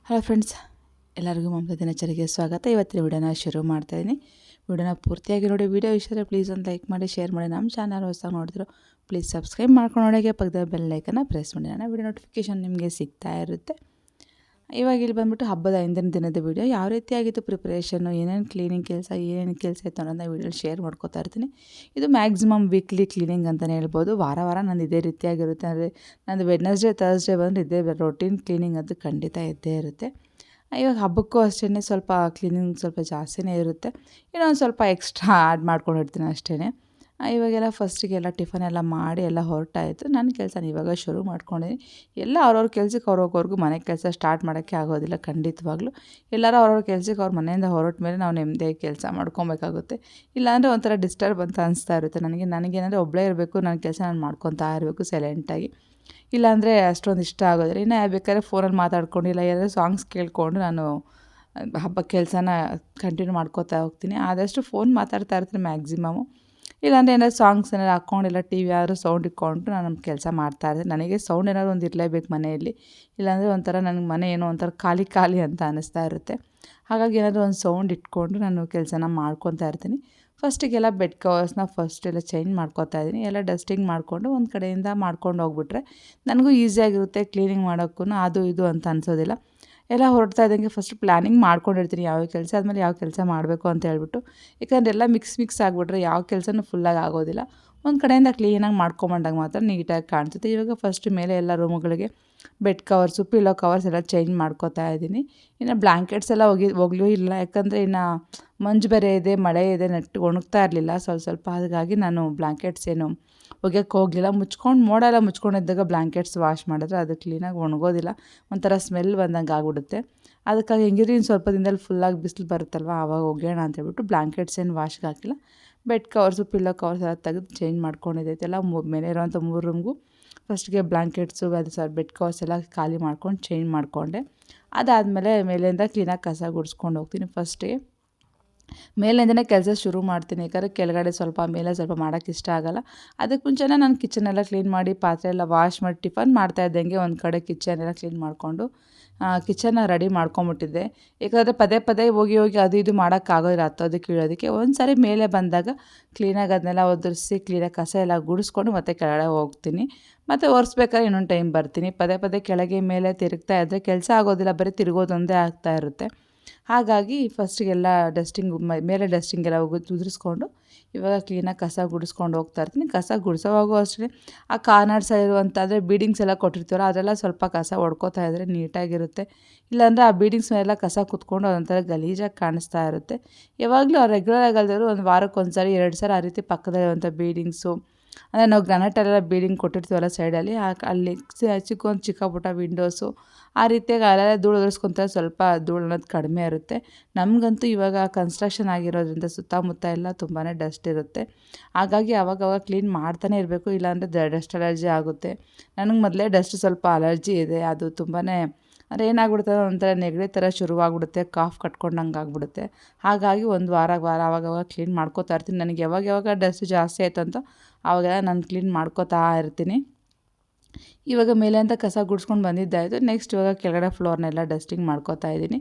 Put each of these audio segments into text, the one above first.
Hello friends, ಎಲ್ಲರಿಗೂ ಮಮತಾ ದಿನಚರಿಗೆ ಸ್ವಾಗತ. ಇವತ್ತಿನ ವಿಡಿಯೋನ ಶುರು ಮಾಡ್ತಾಯಿದ್ದೀನಿ. ವಿಡಿಯೋನ ಪೂರ್ತಿಯಾಗಿ ನೋಡಿ. ವಿಡಿಯೋ ಇಷ್ಟ ಪ್ಲೀಸ್ ಒಂದು ಲೈಕ್ ಮಾಡಿ, ಶೇರ್ ಮಾಡಿ. ನಮ್ಮ ಚಾನಲ್ ಹೊಸದಾಗಿ ನೋಡಿದ್ರು ಪ್ಲೀಸ್ ಸಬ್ಸ್ಕ್ರೈಬ್ ಮಾಡ್ಕೊಂಡು ನೋಡೋಕ್ಕೆ ಪಕ್ಕದ ಬೆಲ್ ಐಕನ್ನ ಪ್ರೆಸ್ ಮಾಡಿ. ನಾನು ವಿಡಿಯೋ ನೋಟಿಫಿಕೇಷನ್ ನಿಮಗೆ ಸಿಗ್ತಾ ಇರುತ್ತೆ. ಇವಾಗ ಇಲ್ಲಿ ಬಂದುಬಿಟ್ಟು ಹಬ್ಬದ ಹಿಂದಿನ ದಿನದ ವಿಡಿಯೋ ಯಾವ ರೀತಿ ಆಗಿತ್ತು ಪ್ರಿಪ್ರೇಷನ್ನು, ಏನೇನು ಕ್ಲೀನಿಂಗ್ ಕೆಲಸ ಇತ್ತು ಅನ್ನೋದನ್ನ ವಿಡಿಯೋ ಶೇರ್ ಮಾಡ್ಕೋತಾ ಇರ್ತೀನಿ. ಇದು ಮ್ಯಾಕ್ಸಿಮಮ್ ವೀಕ್ಲಿ ಕ್ಲೀನಿಂಗ್ ಅಂತಲೇ ಹೇಳ್ಬೋದು. ವಾರ ನಂದು ಇದೇ ರೀತಿಯಾಗಿರುತ್ತೆ. ಅಂದರೆ ನಂದು ವೆಡ್ನೆಸ್ಡೇ ಥರ್ಸ್ಡೇ ಬಂದರೆ ಇದೇ ರೊಟೀನ್ ಕ್ಲೀನಿಂಗ್ ಅದು ಖಂಡಿತ ಇದ್ದೇ ಇರುತ್ತೆ. ಇವಾಗ ಹಬ್ಬಕ್ಕೂ ಅಷ್ಟೇ ಸ್ವಲ್ಪ ಕ್ಲೀನಿಂಗ್ ಸ್ವಲ್ಪ ಜಾಸ್ತಿನೇ ಇರುತ್ತೆ. ಇನ್ನೊಂದು ಸ್ವಲ್ಪ ಎಕ್ಸ್ಟ್ರಾ ಆ್ಯಡ್ ಮಾಡ್ಕೊಂಡಿರ್ತೀನಿ ಅಷ್ಟೇ. ಇವಾಗೆಲ್ಲ ಫಸ್ಟಿಗೆಲ್ಲ ಟಿಫನ್ ಎಲ್ಲ ಮಾಡಿ ಎಲ್ಲ ಹೊರಟಾಯಿತು. ನನ್ನ ಕೆಲಸ ಇವಾಗ ಶುರು ಮಾಡ್ಕೊಂಡಿದ್ದೀನಿ. ಎಲ್ಲ ಅವ್ರವ್ರ ಕೆಲ್ಸಕ್ಕೆ ಹೋಗೋವರೆಗೂ ಮನೆ ಕೆಲಸ ಸ್ಟಾರ್ಟ್ ಮಾಡೋಕ್ಕೆ ಆಗೋದಿಲ್ಲ ಖಂಡಿತವಾಗ್ಲೂ. ಎಲ್ಲರೂ ಅವ್ರವ್ರ ಕೆಲ್ಸಕ್ಕೆ ಅವ್ರ ಮನೆಯಿಂದ ಹೊರಟ ಮೇಲೆ ನಾವು ನೆಮ್ಮದಿಯಾಗಿ ಕೆಲಸ ಮಾಡ್ಕೊಬೇಕಾಗುತ್ತೆ. ಇಲ್ಲಾಂದರೆ ಒಂಥರ ಡಿಸ್ಟರ್ಬ್ ಅಂತ ಅನಿಸ್ತಾ ಇರುತ್ತೆ ನನಗೇನಂದರೆ ಒಬ್ಬಳೇ ಇರಬೇಕು, ನನ್ನ ಕೆಲಸ ನಾನು ಮಾಡ್ಕೊತಾ ಇರಬೇಕು ಸೈಲೆಂಟಾಗಿ. ಇಲ್ಲಾಂದರೆ ಅಷ್ಟೊಂದು ಇಷ್ಟ ಆಗೋದಿಲ್ಲ. ಇನ್ನು ಬೇಕಾದ್ರೆ ಫೋನಲ್ಲಿ ಮಾತಾಡ್ಕೊಂಡು ಇಲ್ಲ ಯಾರಾದರೂ ಸಾಂಗ್ಸ್ ಕೇಳಿಕೊಂಡು ನಾನು ಹಬ್ಬ ಕೆಲಸನ ಕಂಟಿನ್ಯೂ ಮಾಡ್ಕೋತಾ ಹೋಗ್ತೀನಿ. ಆದಷ್ಟು ಫೋನ್ ಮಾತಾಡ್ತಾ ಇರ್ತೀನಿ ಮ್ಯಾಕ್ಸಿಮಮ್ಮು. ಇಲ್ಲಾಂದರೆ ಏನಾದ್ರು ಸಾಂಗ್ಸ್ ಏನಾದ್ರು ಹಾಕ್ಕೊಂಡಿಲ್ಲ ಟಿ ವಿ ಯಾರು ಸೌಂಡ್ ಇಟ್ಕೊಂಡು ನಾನು ನಮ್ಮ ಕೆಲಸ ಮಾಡ್ತಾಯಿರ್ತೀನಿ. ನನಗೆ ಸೌಂಡ್ ಏನಾದ್ರು ಒಂದು ಇರಲೇಬೇಕು ಮನೆಯಲ್ಲಿ. ಇಲ್ಲಾಂದರೆ ಒಂಥರ ನನಗೆ ಮನೆ ಏನೋ ಒಂಥರ ಖಾಲಿ ಅಂತ ಅನ್ನಿಸ್ತಾ ಇರುತ್ತೆ. ಹಾಗಾಗಿ ಏನಾದರೂ ಒಂದು ಸೌಂಡ್ ಇಟ್ಕೊಂಡು ನಾನು ಕೆಲಸನ ಮಾಡ್ಕೊತಾ ಇರ್ತೀನಿ. ಫಸ್ಟಿಗೆಲ್ಲ ಬೆಡ್ ಕವರ್ಸ್ನ ಫಸ್ಟೆಲ್ಲ ಚೇಂಜ್ ಮಾಡ್ಕೊತಾ ಇದ್ದೀನಿ. ಎಲ್ಲ ಡಸ್ಟಿಂಗ್ ಮಾಡಿಕೊಂಡು ಒಂದು ಕಡೆಯಿಂದ ಮಾಡ್ಕೊಂಡು ಹೋಗ್ಬಿಟ್ರೆ ನನಗೂ ಈಸಿಯಾಗಿರುತ್ತೆ ಕ್ಲೀನಿಂಗ್ ಮಾಡೋಕ್ಕೂ. ಅದು ಇದು ಅಂತ ಅನಿಸೋದಿಲ್ಲ. ಎಲ್ಲ ಹೊರಡ್ತಾ ಇದ್ದಂಗೆ ಫಸ್ಟ್ ಪ್ಲ್ಯಾನಿಂಗ್ ಮಾಡ್ಕೊಂಡಿರ್ತೀನಿ ಯಾವ ಕೆಲಸ ಆದಮೇಲೆ ಯಾವ ಕೆಲಸ ಮಾಡಬೇಕು ಅಂತ ಹೇಳ್ಬಿಟ್ಟು. ಯಾಕಂದರೆ ಎಲ್ಲ ಮಿಕ್ಸ್ ಆಗಿಬಿಟ್ರೆ ಯಾವ ಕೆಲಸನೂ ಫುಲ್ಲಾಗಿ ಆಗೋದಿಲ್ಲ. ಒಂದು ಕಡೆಯಿಂದ ಕ್ಲೀನಾಗಿ ಮಾಡ್ಕೊಂಬಂದಾಗ ಮಾತ್ರ ನೀಟಾಗಿ ಕಾಣಿಸುತ್ತೆ. ಇವಾಗ ಫಸ್ಟ್ ಮೇಲೆ ಎಲ್ಲ ರೂಮುಗಳಿಗೆ ಬೆಡ್ ಕವರ್ಸು ಪಿಲ್ಲೋ ಕವರ್ಸ್ ಎಲ್ಲ ಚೇಂಜ್ ಮಾಡ್ಕೋತಾ ಇದ್ದೀನಿ. ಇನ್ನು ಬ್ಲ್ಯಾಂಕೆಟ್ಸ್ ಎಲ್ಲ ಹೋಗ್ಲೂ ಇಲ್ಲ. ಯಾಕಂದರೆ ಇನ್ನು ಮಂಜು ಬೇರೆ ಇದೆ, ಮಳೆ ಇದೆ, ಒಣಗ್ತಾ ಇರಲಿಲ್ಲ ಸ್ವಲ್ಪ. ಹಾಗಾಗಿ ನಾನು ಬ್ಲ್ಯಾಂಕೆಟ್ಸ್ ಏನು ಒಗ್ಯಕ್ಕೆ ಹೋಗಲಿಲ್ಲ. ಮೋಡ ಎಲ್ಲ ಮುಚ್ಕೊಂಡಿದ್ದಾಗ ಬ್ಲ್ಯಾಂಕೆಟ್ಸ್ ವಾಶ್ ಮಾಡಿದ್ರೆ ಅದು ಕ್ಲೀನಾಗಿ ಒಣಗೋದಿಲ್ಲ, ಒಂಥರ ಸ್ಮೆಲ್ ಬಂದಂಗೆ ಆಗಿಬಿಡುತ್ತೆ. ಅದಕ್ಕಾಗಿ ಹೆಂಗಿದ್ರು ಇನ್ನು ಸ್ವಲ್ಪ ದಿನದಲ್ಲಿ ಫುಲ್ಲಾಗಿ ಬಿಸಿಲು ಬರುತ್ತಲ್ವ ಆವಾಗ ಒಗ್ಯೋಣ ಅಂತ ಹೇಳ್ಬಿಟ್ಟು ಬ್ಲ್ಯಾಂಕೆಟ್ಸ್ ಏನು ವಾಶ್ಗೆ ಹಾಕಿಲ್ಲ. ಬೆಡ್ ಕವರ್ಸು ಪಿಲ್ಲೋ ಕವರ್ಸ್ ಎಲ್ಲ ತೆಗೆದು ಚೇಂಜ್ ಮಾಡ್ಕೊಂಡಿದ್ದೈತೆಲ್ಲ ಮೇಲೆ ಇರೋವಂಥ 3 ರೂಮ್ಗೂ ಫಸ್ಟ್ಗೆ ಬ್ಲ್ಯಾಂಕೆಟ್ಸು ಬೆಡ್ ಕವರ್ಸ್ ಎಲ್ಲ ಖಾಲಿ ಮಾಡ್ಕೊಂಡು ಚೇಂಜ್ ಮಾಡಿಕೊಂಡೆ. ಅದಾದಮೇಲೆ ಮೇಲಿಂದ ಕ್ಲೀನಾಗಿ ಕಸ ಗುಡಿಸ್ಕೊಂಡು ಹೋಗ್ತೀನಿ. ಫಸ್ಟಿಗೆ ಮೇಲಿಂದನೇ ಕೆಲಸ ಶುರು ಮಾಡ್ತೀನಿ. ಯಾಕಂದರೆ ಕೆಳಗಡೆ ಸ್ವಲ್ಪ ಮೇಲೆ ಸ್ವಲ್ಪ ಮಾಡೋಕ್ಕೆ ಇಷ್ಟ ಆಗೋಲ್ಲ. ಅದಕ್ಕೆ ಮುಂಚೆನೇ ನಾನು ಕಿಚನೆಲ್ಲ ಕ್ಲೀನ್ ಮಾಡಿ ಪಾತ್ರೆ ಎಲ್ಲ ವಾಶ್ ಮಾಡಿ ಟಿಫನ್ ಮಾಡ್ತಾಯಿದ್ದಂಗೆ ಒಂದು ಕಡೆ ಕಿಚನೆಲ್ಲ ಕ್ಲೀನ್ ಮಾಡಿಕೊಂಡು ಕಿಚನ್ನ ರೆಡಿ ಮಾಡ್ಕೊಂಬಿಟ್ಟಿದ್ದೆ. ಯಾಕಂದರೆ ಪದೇ ಹೋಗಿ ಅದು ಇದು ಮಾಡೋಕ್ಕಾಗೋದಿಲ್ಲ, ಹತ್ತೋದಕ್ಕೆ ಇಳೋದಕ್ಕೆ. ಒಂದು ಸಾರಿ ಮೇಲೆ ಬಂದಾಗ ಕ್ಲೀನಾಗಿ ಅದನ್ನೆಲ್ಲ ಒದರಿಸಿ ಕ್ಲೀನಾಗಿ ಕಸ ಎಲ್ಲ ಗುಡಿಸ್ಕೊಂಡು ಮತ್ತೆ ಕೆಳಗಡೆ ಹೋಗ್ತೀನಿ. ಮತ್ತು ಒರೆಸ್ಬೇಕಾದ್ರೆ ಇನ್ನೊಂದು ಟೈಮ್ ಬರ್ತೀನಿ. ಪದೇ ಕೆಳಗೆ ಮೇಲೆ ತಿರುಗ್ತಾ ಇದ್ದರೆ ಕೆಲಸ ಆಗೋದಿಲ್ಲ, ಬರೀ ತಿರುಗೋದೊಂದೇ ಆಗ್ತಾ ಇರುತ್ತೆ. ಹಾಗಾಗಿ ಫಸ್ಟಿಗೆಲ್ಲ ಮೇಲೆ ಡಸ್ಟಿಂಗ್ ಎಲ್ಲ ಉದುರಿಸ್ಕೊಂಡು ಇವಾಗ ಕ್ಲೀನಾಗಿ ಕಸ ಗುಡಿಸ್ಕೊಂಡು ಹೋಗ್ತಾ ಇರ್ತೀನಿ. ಕಸ ಗುಡಿಸೋವಾಗೂ ಅಷ್ಟೇ ಆ ಕಾರ್ನರ್ಸ್ ಇರುವಂಥ ಅಂದರೆ ಬೀಡಿಂಗ್ಸ್ ಎಲ್ಲ ಕೊಟ್ಟಿರ್ತೀವಲ್ಲ ಅದೆಲ್ಲ ಸ್ವಲ್ಪ ಕಸ ಹೊಡ್ಕೋತಾ ಇದ್ದರೆ ನೀಟಾಗಿರುತ್ತೆ. ಇಲ್ಲಾಂದರೆ ಆ ಬೀಡಿಂಗ್ಸ್ ಮೇಲೆಲ್ಲ ಕಸ ಕುತ್ಕೊಂಡು ಅದೊಂಥರ ಗಲೀಜಾಗಿ ಕಾಣಿಸ್ತಾ ಇರುತ್ತೆ. ಯಾವಾಗಲೂ ರೆಗ್ಯುಲರಾಗಿ ಅಲ್ದಿದ್ರು ಒಂದು ವಾರಕ್ಕೆ 1 ಸಾರಿ 2 ಸಾರಿ ಆ ರೀತಿ ಪಕ್ಕದಲ್ಲಿರುವಂಥ ಬೀಡಿಂಗ್ಸು, ಅಂದರೆ ನಾವು ಗ್ರಾನೈಟೆಲ್ಲ ಬೀಡಿಂಗ್ ಕೊಟ್ಟಿರ್ತೀವಲ್ಲ ಸೈಡಲ್ಲಿ ಅಲ್ಲಿ ಚಿಕ್ಕ ಪುಟ್ಟ ವಿಂಡೋಸು ಆ ರೀತಿಯಾಗಿ ಅಲ್ಲೆಲ್ಲ ಧೂಳು ಉದುರಿಸ್ಕೊಂತಾರೆ. ಸ್ವಲ್ಪ ಧೂಳು ಅನ್ನೋದು ಕಡಿಮೆ ಇರುತ್ತೆ. ನಮಗಂತೂ ಇವಾಗ ಕನ್ಸ್ಟ್ರಕ್ಷನ್ ಆಗಿರೋದ್ರಿಂದ ಸುತ್ತಮುತ್ತ ಎಲ್ಲ ತುಂಬಾ ಡಸ್ಟ್ ಇರುತ್ತೆ. ಹಾಗಾಗಿ ಆವಾಗವಾಗ ಕ್ಲೀನ್ ಮಾಡ್ತಾನೆ ಇರಬೇಕು, ಇಲ್ಲಾಂದರೆ ಡಸ್ಟ್ ಅಲರ್ಜಿ ಆಗುತ್ತೆ. ನನಗೆ ಮೊದಲೇ ಡಸ್ಟ್ ಸ್ವಲ್ಪ ಅಲರ್ಜಿ ಇದೆ. ಅದು ತುಂಬಾ ಅಂದರೆ ಏನಾಗ್ಬಿಡುತ್ತೆ ಒಂಥರ ನೆಗಡಿ ಥರ ಶುರುವಾಗ್ಬಿಡುತ್ತೆ, ಕಾಫ್ ಕಟ್ಕೊಂಡಂಗೆ ಆಗಿಬಿಡುತ್ತೆ. ಹಾಗಾಗಿ ಒಂದು ವಾರ ಆವಾಗವಾಗ ಕ್ಲೀನ್ ಮಾಡ್ಕೋತಾ ಇರ್ತೀನಿ. ನನಗೆ ಯಾವಾಗ ಡಸ್ಟ್ ಜಾಸ್ತಿ ಆಯಿತು ಅಂತ ಆವಾಗೆಲ್ಲ ನಾನು ಕ್ಲೀನ್ ಮಾಡ್ಕೋತಾ ಇರ್ತೀನಿ. ಇವಾಗ ಮೇಲೆ ಅಂತ ಕಸ ಗುಡಿಸ್ಕೊಂಡು ಬಂದಿದ್ದಾಯಿತು. ನೆಕ್ಸ್ಟ್ ಇವಾಗ ಕೆಳಗಡೆ ಫ್ಲೋರ್ನೆಲ್ಲ ಡಸ್ಟಿಂಗ್ ಮಾಡ್ಕೋತಾ ಇದ್ದೀನಿ.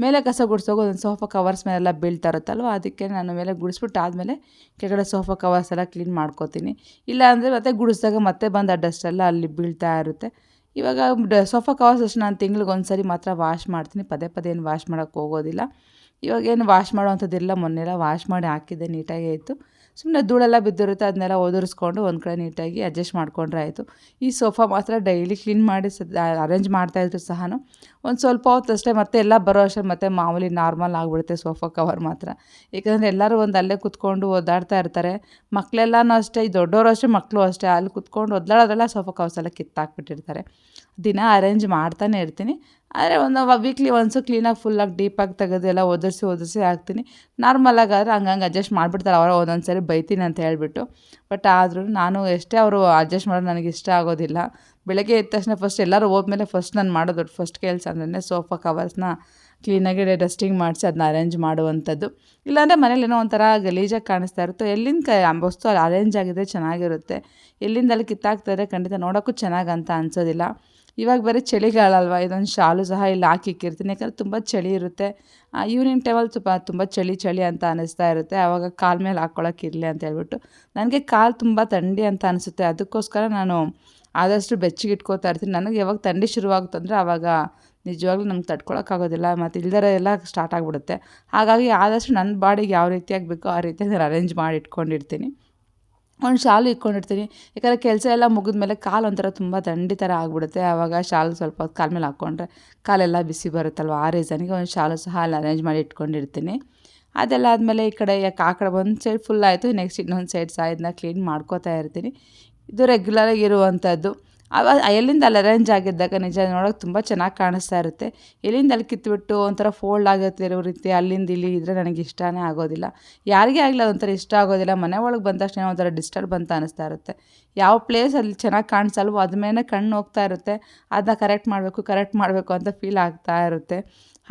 ಮೇಲೆ ಕಸ ಗುಡಿಸೋದು ಒಂದು ಸೋಫಾ ಕವರ್ಸ್ ಮೇಲೆಲ್ಲ ಬೀಳ್ತಾ ಇರುತ್ತಲ್ವ, ಅದಕ್ಕೆ ನಾನು ಮೇಲೆ ಗುಡಿಸ್ಬಿಟ್ಟು ಆದಮೇಲೆ ಕೆಳಗಡೆ ಸೋಫಾ ಕವರ್ಸ್ ಎಲ್ಲ ಕ್ಲೀನ್ ಮಾಡ್ಕೋತೀನಿ. ಇಲ್ಲಾಂದರೆ ಮತ್ತೆ ಗುಡಿಸಿದಾಗ ಮತ್ತೆ ಬಂದು ಆ ಡಸ್ಟೆಲ್ಲ ಅಲ್ಲಿ ಬೀಳ್ತಾ ಇರುತ್ತೆ. ಇವಾಗ ಸೋಫಾ ಕವರ್ಸ್ ಅಷ್ಟು ನಾನು ತಿಂಗ್ಳಿಗೆ 1 ಸಾರಿ ಮಾತ್ರ ವಾಶ್ ಮಾಡ್ತೀನಿ. ಪದೇ ಏನು ವಾಶ್ ಮಾಡೋಕ್ಕೆ ಹೋಗೋದಿಲ್ಲ. ಇವಾಗೇನು ವಾಶ್ ಮಾಡೋವಂಥದ್ದಿಲ್ಲ. ಮೊನ್ನೆಲ್ಲ ವಾಶ್ ಮಾಡಿ ಹಾಕಿದ್ದೆ, ನೀಟಾಗೇ ಇತ್ತು. ಸುಮ್ಮನೆ ಧೂಳೆಲ್ಲ ಬಿದ್ದಿರುತ್ತೆ, ಅದನ್ನೆಲ್ಲ ಒದರಿಸ್ಕೊಂಡು ಒಂದು ಕಡೆ ನೀಟಾಗಿ ಅಡ್ಜಸ್ಟ್ ಮಾಡಿಕೊಂಡ್ರೆ ಆಯಿತು. ಈ ಸೋಫಾ ಮಾತ್ರ ಡೈಲಿ ಕ್ಲೀನ್ ಮಾಡಿ ಅರೇಂಜ್ ಮಾಡ್ತಾಯಿದ್ರು ಸಹ ಒಂದು ಸ್ವಲ್ಪ ಹೊತ್ತು ಅಷ್ಟೇ, ಮತ್ತೆ ಎಲ್ಲ ಬರೋ ಅಷ್ಟೇ ಮತ್ತೆ ಮಾಮೂಲಿ ನಾರ್ಮಲ್ ಆಗಿಬಿಡುತ್ತೆ ಸೋಫಾ ಕವರ್ ಮಾತ್ರ. ಏಕೆಂದರೆ ಎಲ್ಲರೂ ಒಂದು ಅಲ್ಲೇ ಕುತ್ಕೊಂಡು ಒದ್ದಾಡ್ತಾ ಇರ್ತಾರೆ. ಮಕ್ಕಳೆಲ್ಲನೂ ಅಷ್ಟೇ, ದೊಡ್ಡವರು ಅಷ್ಟೇ ಮಕ್ಕಳು ಅಷ್ಟೇ, ಅಲ್ಲಿ ಕುತ್ಕೊಂಡು ಒದ್ದಾಡೋದ್ರೆಲ್ಲ ಸೋಫಾ ಕವರ್ಸ್ ಎಲ್ಲ ಕಿತ್ತಾಕ್ಬಿಟ್ಟಿರ್ತಾರೆ. ದಿನ ಅರೇಂಜ್ ಮಾಡ್ತಾನೆ ಇರ್ತೀನಿ. ಆದರೆ ಒಂದು ವೀಕ್ಲಿ ಒನ್ಸು ಕ್ಲೀನಾಗಿ ಫುಲ್ಲಾಗಿ ಡೀಪಾಗಿ ತೆಗೆದು ಎಲ್ಲ ಒದರಿಸಿ ಹಾಕ್ತೀನಿ. ನಾರ್ಮಲಾಗಾದ್ರೆ ಹಂಗಂಗೆ ಅಡ್ಜಸ್ಟ್ ಮಾಡಿಬಿಡ್ತಾರೆ. ಅವರ ಒಂದೊಂದು ಸಾರಿ ಬೈತೀನಿ ಅಂತ ಹೇಳ್ಬಿಟ್ಟು. ಬಟ್ ಆದರೂ ನಾನು ಎಷ್ಟೇ ಅವರು ಅಡ್ಜಸ್ಟ್ ಮಾಡೋದು ನನಗೆ ಇಷ್ಟ ಆಗೋದಿಲ್ಲ. ಬೆಳಗ್ಗೆ ಎದ್ದ ತಕ್ಷಣ ಫಸ್ಟ್ ಎಲ್ಲರೂ ಹೋದ್ಮೇಲೆ ಫಸ್ಟ್ ನಾನು ಮಾಡೋದು ಫಸ್ಟ್ ಕೆಲಸ ಅಂದರೆ ಸೋಫಾ ಕವರ್ಸ್ನ ಕ್ಲೀನಾಗಿ ಡಸ್ಟಿಂಗ್ ಮಾಡಿಸಿ ಅದನ್ನ ಅರೇಂಜ್ ಮಾಡುವಂಥದ್ದು. ಇಲ್ಲಾಂದರೆ ಮನೇಲಿ ಏನೋ ಒಂಥರ ಗಲೀಜಾಗಿ ಕಾಣಿಸ್ತಾ ಇರುತ್ತೆ. ಎಲ್ಲಿಂದ ವಸ್ತು ಅರೇಂಜ್ ಆಗಿದ್ರೆ ಚೆನ್ನಾಗಿರುತ್ತೆ. ಎಲ್ಲಿಂದ ಅಲ್ಲಿ ಕಿತ್ತಾಕ್ತಾರೆ ಖಂಡಿತ ನೋಡೋಕ್ಕೂ ಚೆನ್ನಾಗಂತ ಅನಿಸೋದಿಲ್ಲ. ಇವಾಗ ಬರೀ ಚಳಿಗಾಲ ಅಲ್ವಾ, ಇದೊಂದು ಶಾಲು ಸಹ ಇಲ್ಲಿ ಹಾಕಿಕ್ಕಿರ್ತೀನಿ. ಯಾಕಂದರೆ ತುಂಬ ಚಳಿ ಇರುತ್ತೆ. ಈವ್ನಿಂಗ್ ಟೈಮಲ್ಲಿ ತುಂಬ ಚಳಿ ಅಂತ ಅನ್ನಿಸ್ತಾ ಇರುತ್ತೆ. ಆವಾಗ ಕಾಲ ಮೇಲೆ ಹಾಕ್ಕೊಳ್ಳೋಕ್ಕಿರಲಿ ಅಂತ ಹೇಳ್ಬಿಟ್ಟು. ನನಗೆ ಕಾಲು ತುಂಬ ಥಂಡಿ ಅಂತ ಅನಿಸುತ್ತೆ. ಅದಕ್ಕೋಸ್ಕರ ನಾನು ಆದಷ್ಟು ಬೆಚ್ಚಗೆ ಇಟ್ಕೋತಾ ಇರ್ತೀನಿ. ನನಗೆ ಯಾವಾಗ ಥಂಡಿ ಶುರುವಾಗುತ್ತಂದರೆ ಆವಾಗ ನಿಜವಾಗ್ಲೂ ನಮ್ಗೆ ತಡ್ಕೊಳಕ್ಕಾಗೋದಿಲ್ಲ, ಮತ್ತು ಇಲ್ದಿರ ಎಲ್ಲ ಸ್ಟಾರ್ಟ್ ಆಗಿಬಿಡುತ್ತೆ. ಹಾಗಾಗಿ ಆದಷ್ಟು ನನ್ನ ಬಾಡಿಗೆ ಯಾವ ರೀತಿಯಾಗಿ ಬೇಕೋ ಆ ರೀತಿಯಾಗಿ ನಾನು ಅರೇಂಜ್ ಮಾಡಿ ಇಟ್ಕೊಂಡಿರ್ತೀನಿ. ಒಂದು ಶಾಲು ಇಟ್ಕೊಂಡಿರ್ತೀನಿ. ಯಾಕಂದರೆ ಕೆಲಸ ಎಲ್ಲ ಮುಗಿದ್ಮೇಲೆ ಕಾಲು ಒಂಥರ ತುಂಬ ಥಂಡಿ ಥರ ಆಗಿಬಿಡುತ್ತೆ. ಆವಾಗ ಶಾಲು ಸ್ವಲ್ಪ ಹೊತ್ತು ಕಾಲ ಮೇಲೆ ಹಾಕ್ಕೊಂಡ್ರೆ ಕಾಲೆಲ್ಲ ಬಿಸಿ ಬರುತ್ತಲ್ವ, ಆ ರೀಸನ್ಗೆ ಒಂದು ಶಾಲು ಸಹ ಅಲ್ಲಿ ಅರೇಂಜ್ ಮಾಡಿ ಇಟ್ಕೊಂಡಿರ್ತೀನಿ. ಅದೆಲ್ಲ ಆದಮೇಲೆ ಈ ಕಡೆ ಒಂದು ಸೈಡ್ ಫುಲ್ ಆಯಿತು, ನೆಕ್ಸ್ಟ್ ಇನ್ನೊಂದು ಸೈಡ್ ಸಹ ಇದನ್ನ ಕ್ಲೀನ್ ಮಾಡ್ಕೋತಾ ಇರ್ತೀನಿ. ಇದು ರೆಗ್ಯುಲರಾಗಿ ಇರುವಂಥದ್ದು. ಎಲ್ಲಿಂದ ಅಲ್ಲಿ ಅರೇಂಜ್ ಆಗಿದ್ದಾಗ ನಿಜ ನೋಡೋಕೆ ತುಂಬ ಚೆನ್ನಾಗಿ ಕಾಣಿಸ್ತಾ ಇರುತ್ತೆ. ಎಲ್ಲಿಂದ ಅಲ್ಲಿ ಕಿತ್ಬಿಟ್ಟು ಒಂಥರ ಫೋಲ್ಡ್ ಆಗುತ್ತಿರೋ ರೀತಿ ಅಲ್ಲಿಂದ ಇಲ್ಲಿ ಇದ್ದರೆ ನನಗೆ ಇಷ್ಟನೇ ಆಗೋದಿಲ್ಲ. ಯಾರಿಗೇ ಆಗಲಿ ಅದೊಂಥರ ಇಷ್ಟ ಆಗೋದಿಲ್ಲ. ಮನೆ ಒಳಗೆ ಬಂದ ತಕ್ಷಣ ಒಂಥರ ಡಿಸ್ಟರ್ಬ್ ಅಂತ ಅನ್ನಿಸ್ತಾ ಇರುತ್ತೆ. ಯಾವ ಪ್ಲೇಸ್ ಅಲ್ಲಿ ಚೆನ್ನಾಗಿ ಕಾಣಿಸಲ್ವೋ ಅದ್ರ ಮೇಲೆ ಕಣ್ಣು ಹೋಗ್ತಾ ಇರುತ್ತೆ. ಅದನ್ನ ಕರೆಕ್ಟ್ ಮಾಡಬೇಕು ಅಂತ ಫೀಲ್ ಆಗ್ತಾ ಇರುತ್ತೆ.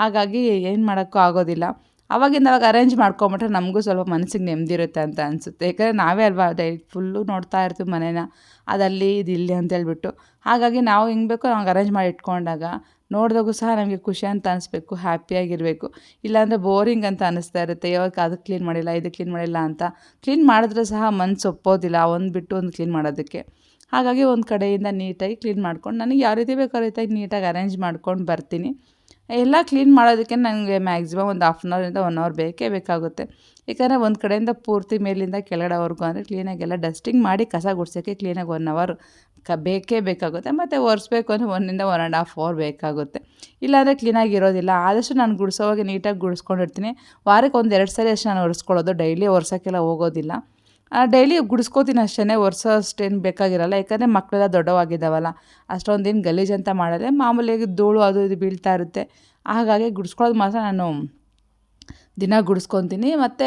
ಹಾಗಾಗಿ ಏನು ಮಾಡೋಕ್ಕೂ ಆಗೋದಿಲ್ಲ. ಅವಾಗ ಅರೇಂಜ್ ಮಾಡ್ಕೊಂಬಿಟ್ರೆ ನಮಗೂ ಸ್ವಲ್ಪ ಮನಸ್ಸಿಗೆ ನೆಮ್ಮದಿ ಇರುತ್ತೆ ಅಂತ ಅನಿಸುತ್ತೆ. ಯಾಕಂದರೆ ನಾವೇ ಅಲ್ವಾ ಫುಲ್ಲು ನೋಡ್ತಾ ಇರ್ತೀವಿ ಮನೇನ, ಅದಲ್ಲಿ ಇದು ಇಲ್ಲಿ ಅಂತ ಹೇಳ್ಬಿಟ್ಟು. ಹಾಗಾಗಿ ನಾವು ಹೆಂಗೆ ಬೇಕೋ ಹಂಗೆ ಅರೇಂಜ್ ಮಾಡಿ ಇಟ್ಕೊಂಡಾಗ ನೋಡಿದಾಗೂ ಸಹ ನಮಗೆ ಖುಷಿ ಅಂತ ಅನಿಸ್ಬೇಕು, ಹ್ಯಾಪಿಯಾಗಿರಬೇಕು. ಇಲ್ಲಾಂದರೆ ಬೋರಿಂಗ್ ಅಂತ ಅನ್ನಿಸ್ತಾ ಇರುತ್ತೆ. ಯಾವಾಗ ಅದು ಕ್ಲೀನ್ ಮಾಡಿಲ್ಲ, ಇದು ಕ್ಲೀನ್ ಮಾಡಿಲ್ಲ ಅಂತ. ಕ್ಲೀನ್ ಮಾಡಿದ್ರೆ ಸಹ ಮನಸ್ಸು ಒಪ್ಪೋದಿಲ್ಲ ಒಂದು ಬಿಟ್ಟು ಒಂದು ಕ್ಲೀನ್ ಮಾಡೋದಕ್ಕೆ. ಹಾಗಾಗಿ ಒಂದು ಕಡೆಯಿಂದ ನೀಟಾಗಿ ಕ್ಲೀನ್ ಮಾಡ್ಕೊಂಡು ನನಗೆ ಯಾವ ರೀತಿ ಬೇಕೋ ಆ ರೀತಿಯಾಗಿ ನೀಟಾಗಿ ಅರೇಂಜ್ ಮಾಡ್ಕೊಂಡು ಬರ್ತೀನಿ. ಎಲ್ಲ ಕ್ಲೀನ್ ಮಾಡೋದಕ್ಕೆ ನನಗೆ ಮ್ಯಾಕ್ಸಿಮಮ್ ಒಂದು 1/2 ಅವರಿಂದ 1 ಅವರ್ ಬೇಕೇ ಬೇಕಾಗುತ್ತೆ. ಯಾಕಂದರೆ ಒಂದು ಕಡೆಯಿಂದ ಪೂರ್ತಿ ಮೇಲಿಂದ ಕೆಳಗಡೆವರೆಗೂ ಅಂದರೆ ಕ್ಲೀನಾಗೆಲ್ಲ ಡಸ್ಟಿಂಗ್ ಮಾಡಿ ಕಸ ಗುಡ್ಸೋಕ್ಕೆ ಕ್ಲೀನಾಗಿ 1 ಅವರ್ ಬೇಕೇ ಬೇಕಾಗುತ್ತೆ. ಮತ್ತು ಒರೆಸ್ಬೇಕು ಅಂದರೆ 1 1 1/2 ಅವರ್ ಬೇಕಾಗುತ್ತೆ. ಇಲ್ಲಾಂದರೆ ಕ್ಲೀನಾಗಿ ಇರೋದಿಲ್ಲ. ಆದಷ್ಟು ನಾನು ಗುಡಿಸೋವಾಗ ನೀಟಾಗಿ ಗುಡಿಸ್ಕೊಂಡಿರ್ತೀನಿ. ವಾರಕ್ಕೆ 1-2 ಸರಿ ಅಷ್ಟು ನಾನು ಒರೆಸ್ಕೊಳ್ಳೋದು, ಡೈಲಿ ಒರೆಸೋಕ್ಕೆಲ್ಲ ಹೋಗೋದಿಲ್ಲ. ಡೈಲಿ ಗುಡಿಸ್ಕೋತೀನಿ ಅಷ್ಟೇ, ಒರೆಸೋ ಅಷ್ಟೇನು ಬೇಕಾಗಿರಲ್ಲ. ಯಾಕಂದರೆ ಮಕ್ಕಳೆಲ್ಲ ದೊಡ್ಡವಾಗಿದ್ದಾವಲ್ಲ, ಅಷ್ಟೊಂದೇನು ಗಲೀಜಂತ ಮಾಡಲ್ಲ. ಮಾಮೂಲಿಯಾಗಿ ಧೂಳು ಅದು ಇದು ಬೀಳ್ತಾ ಇರುತ್ತೆ. ಹಾಗಾಗಿ ಗುಡಿಸ್ಕೊಳ್ಳೋದು ಮಾತ್ರ ನಾನು ದಿನ ಗುಡಿಸ್ಕೊತೀನಿ. ಮತ್ತು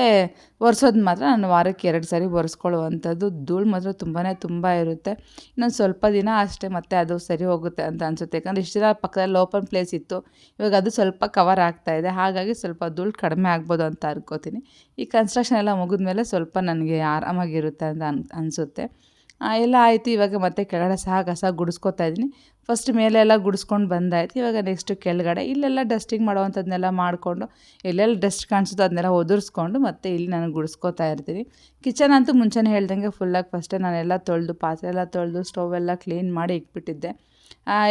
ಒರೆಸೋದು ಮಾತ್ರ ನಾನು ವಾರಕ್ಕೆ 2 ಸರಿ ಒರೆಸ್ಕೊಳ್ಳುವಂಥದ್ದು. ಧೂಳು ಮಾತ್ರ ತುಂಬ ಇರುತ್ತೆ. ಇನ್ನೊಂದು ಸ್ವಲ್ಪ ದಿನ ಅಷ್ಟೇ ಮತ್ತೆ ಅದು ಸರಿ ಹೋಗುತ್ತೆ ಅಂತ ಅನಿಸುತ್ತೆ. ಯಾಕಂದರೆ ಇಷ್ಟು ದಿನ ಪಕ್ಕದಲ್ಲಿ ಓಪನ್ ಪ್ಲೇಸ್ ಇತ್ತು, ಇವಾಗ ಅದು ಸ್ವಲ್ಪ ಕವರ್ ಆಗ್ತಾಯಿದೆ. ಹಾಗಾಗಿ ಸ್ವಲ್ಪ ಧೂಳು ಕಡಿಮೆ ಆಗ್ಬೋದು ಅಂತ ಅನ್ಕೋತೀನಿ. ಈ ಕನ್ಸ್ಟ್ರಕ್ಷನ್ ಎಲ್ಲ ಮುಗಿದ್ಮೇಲೆ ಸ್ವಲ್ಪ ನನಗೆ ಆರಾಮಾಗಿರುತ್ತೆ ಅಂತ ಅನಿಸುತ್ತೆ. ಎಲ್ಲ ಆಯಿತು. ಇವಾಗ ಮತ್ತೆ ಕೆಳಗಡೆ ಸಹ ಕಸ ಗುಡಿಸ್ಕೊತಾ ಇದ್ದೀನಿ. ಫಸ್ಟ್ ಮೇಲೆಲ್ಲ ಗುಡಿಸ್ಕೊಂಡು ಬಂದಾಯಿತು. ಇವಾಗ ನೆಕ್ಸ್ಟು ಕೆಳಗಡೆ ಇಲ್ಲೆಲ್ಲ ಡಸ್ಟಿಂಗ್ ಮಾಡೋವಂಥದ್ದನ್ನೆಲ್ಲ ಮಾಡಿಕೊಂಡು ಎಲ್ಲೆಲ್ಲಿ ಡಸ್ಟ್ ಕಾಣಿಸುತ್ತೋ ಅದನ್ನೆಲ್ಲ ಒದುರಿಸ್ಕೊಂಡು ಮತ್ತೆ ಇಲ್ಲಿ ನಾನು ಗುಡಿಸ್ಕೊತಾ ಇರ್ತೀನಿ. ಕಿಚನ್ ಅಂತೂ ಮುಂಚೆನೇ ಹೇಳ್ದಂಗೆ ಫುಲ್ಲಾಗಿ ಫಸ್ಟೇ ನಾನೆಲ್ಲ ತೊಳೆದು ಪಾತ್ರೆ ಎಲ್ಲ ತೊಳೆದು ಸ್ಟವ್ ಎಲ್ಲ ಕ್ಲೀನ್ ಮಾಡಿ ಇಟ್ಬಿಟ್ಟಿದ್ದೆ.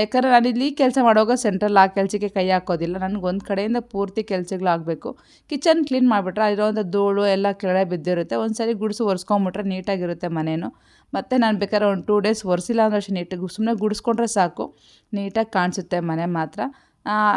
ಯಾಕಂದರೆ ನಾನು ಇಲ್ಲಿ ಕೆಲಸ ಮಾಡುವಾಗ ಸೆಂಟ್ರಲ್ ಆ ಕೆಲಸಕ್ಕೆ ಕೈ ಹಾಕೋದಿಲ್ಲ. ನನಗೆ ಒಂದು ಕಡೆಯಿಂದ ಪೂರ್ತಿ ಕೆಲಸಗಳಾಗಬೇಕು. ಕಿಚನ್ ಕ್ಲೀನ್ ಮಾಡಿಬಿಟ್ರೆ ಅಲ್ಲಿರೋವಂಥ ಧೂಳು ಎಲ್ಲ ಕೆಳಗಡೆ ಬಿದ್ದಿರುತ್ತೆ. ಒಂದು ಸರಿ ಗುಡಿಸಿ ಒರೆಸ್ಕೊಂಬಿಟ್ರೆ ನೀಟಾಗಿರುತ್ತೆ ಮನೇನು. ಮತ್ತು ನಾನು ಬೇಕಾದ್ರೆ ಒಂದು 2 ಡೇಸ್ ಒರೆಸಿಲ್ಲ ಅಂದ್ರೆ ಅಷ್ಟೇ, ನೀಟಾಗಿ ಸುಮ್ಮನೆ ಗುಡಿಸ್ಕೊಂಡ್ರೆ ಸಾಕು, ನೀಟಾಗಿ ಕಾಣಿಸುತ್ತೆ ಮನೆ ಮಾತ್ರ.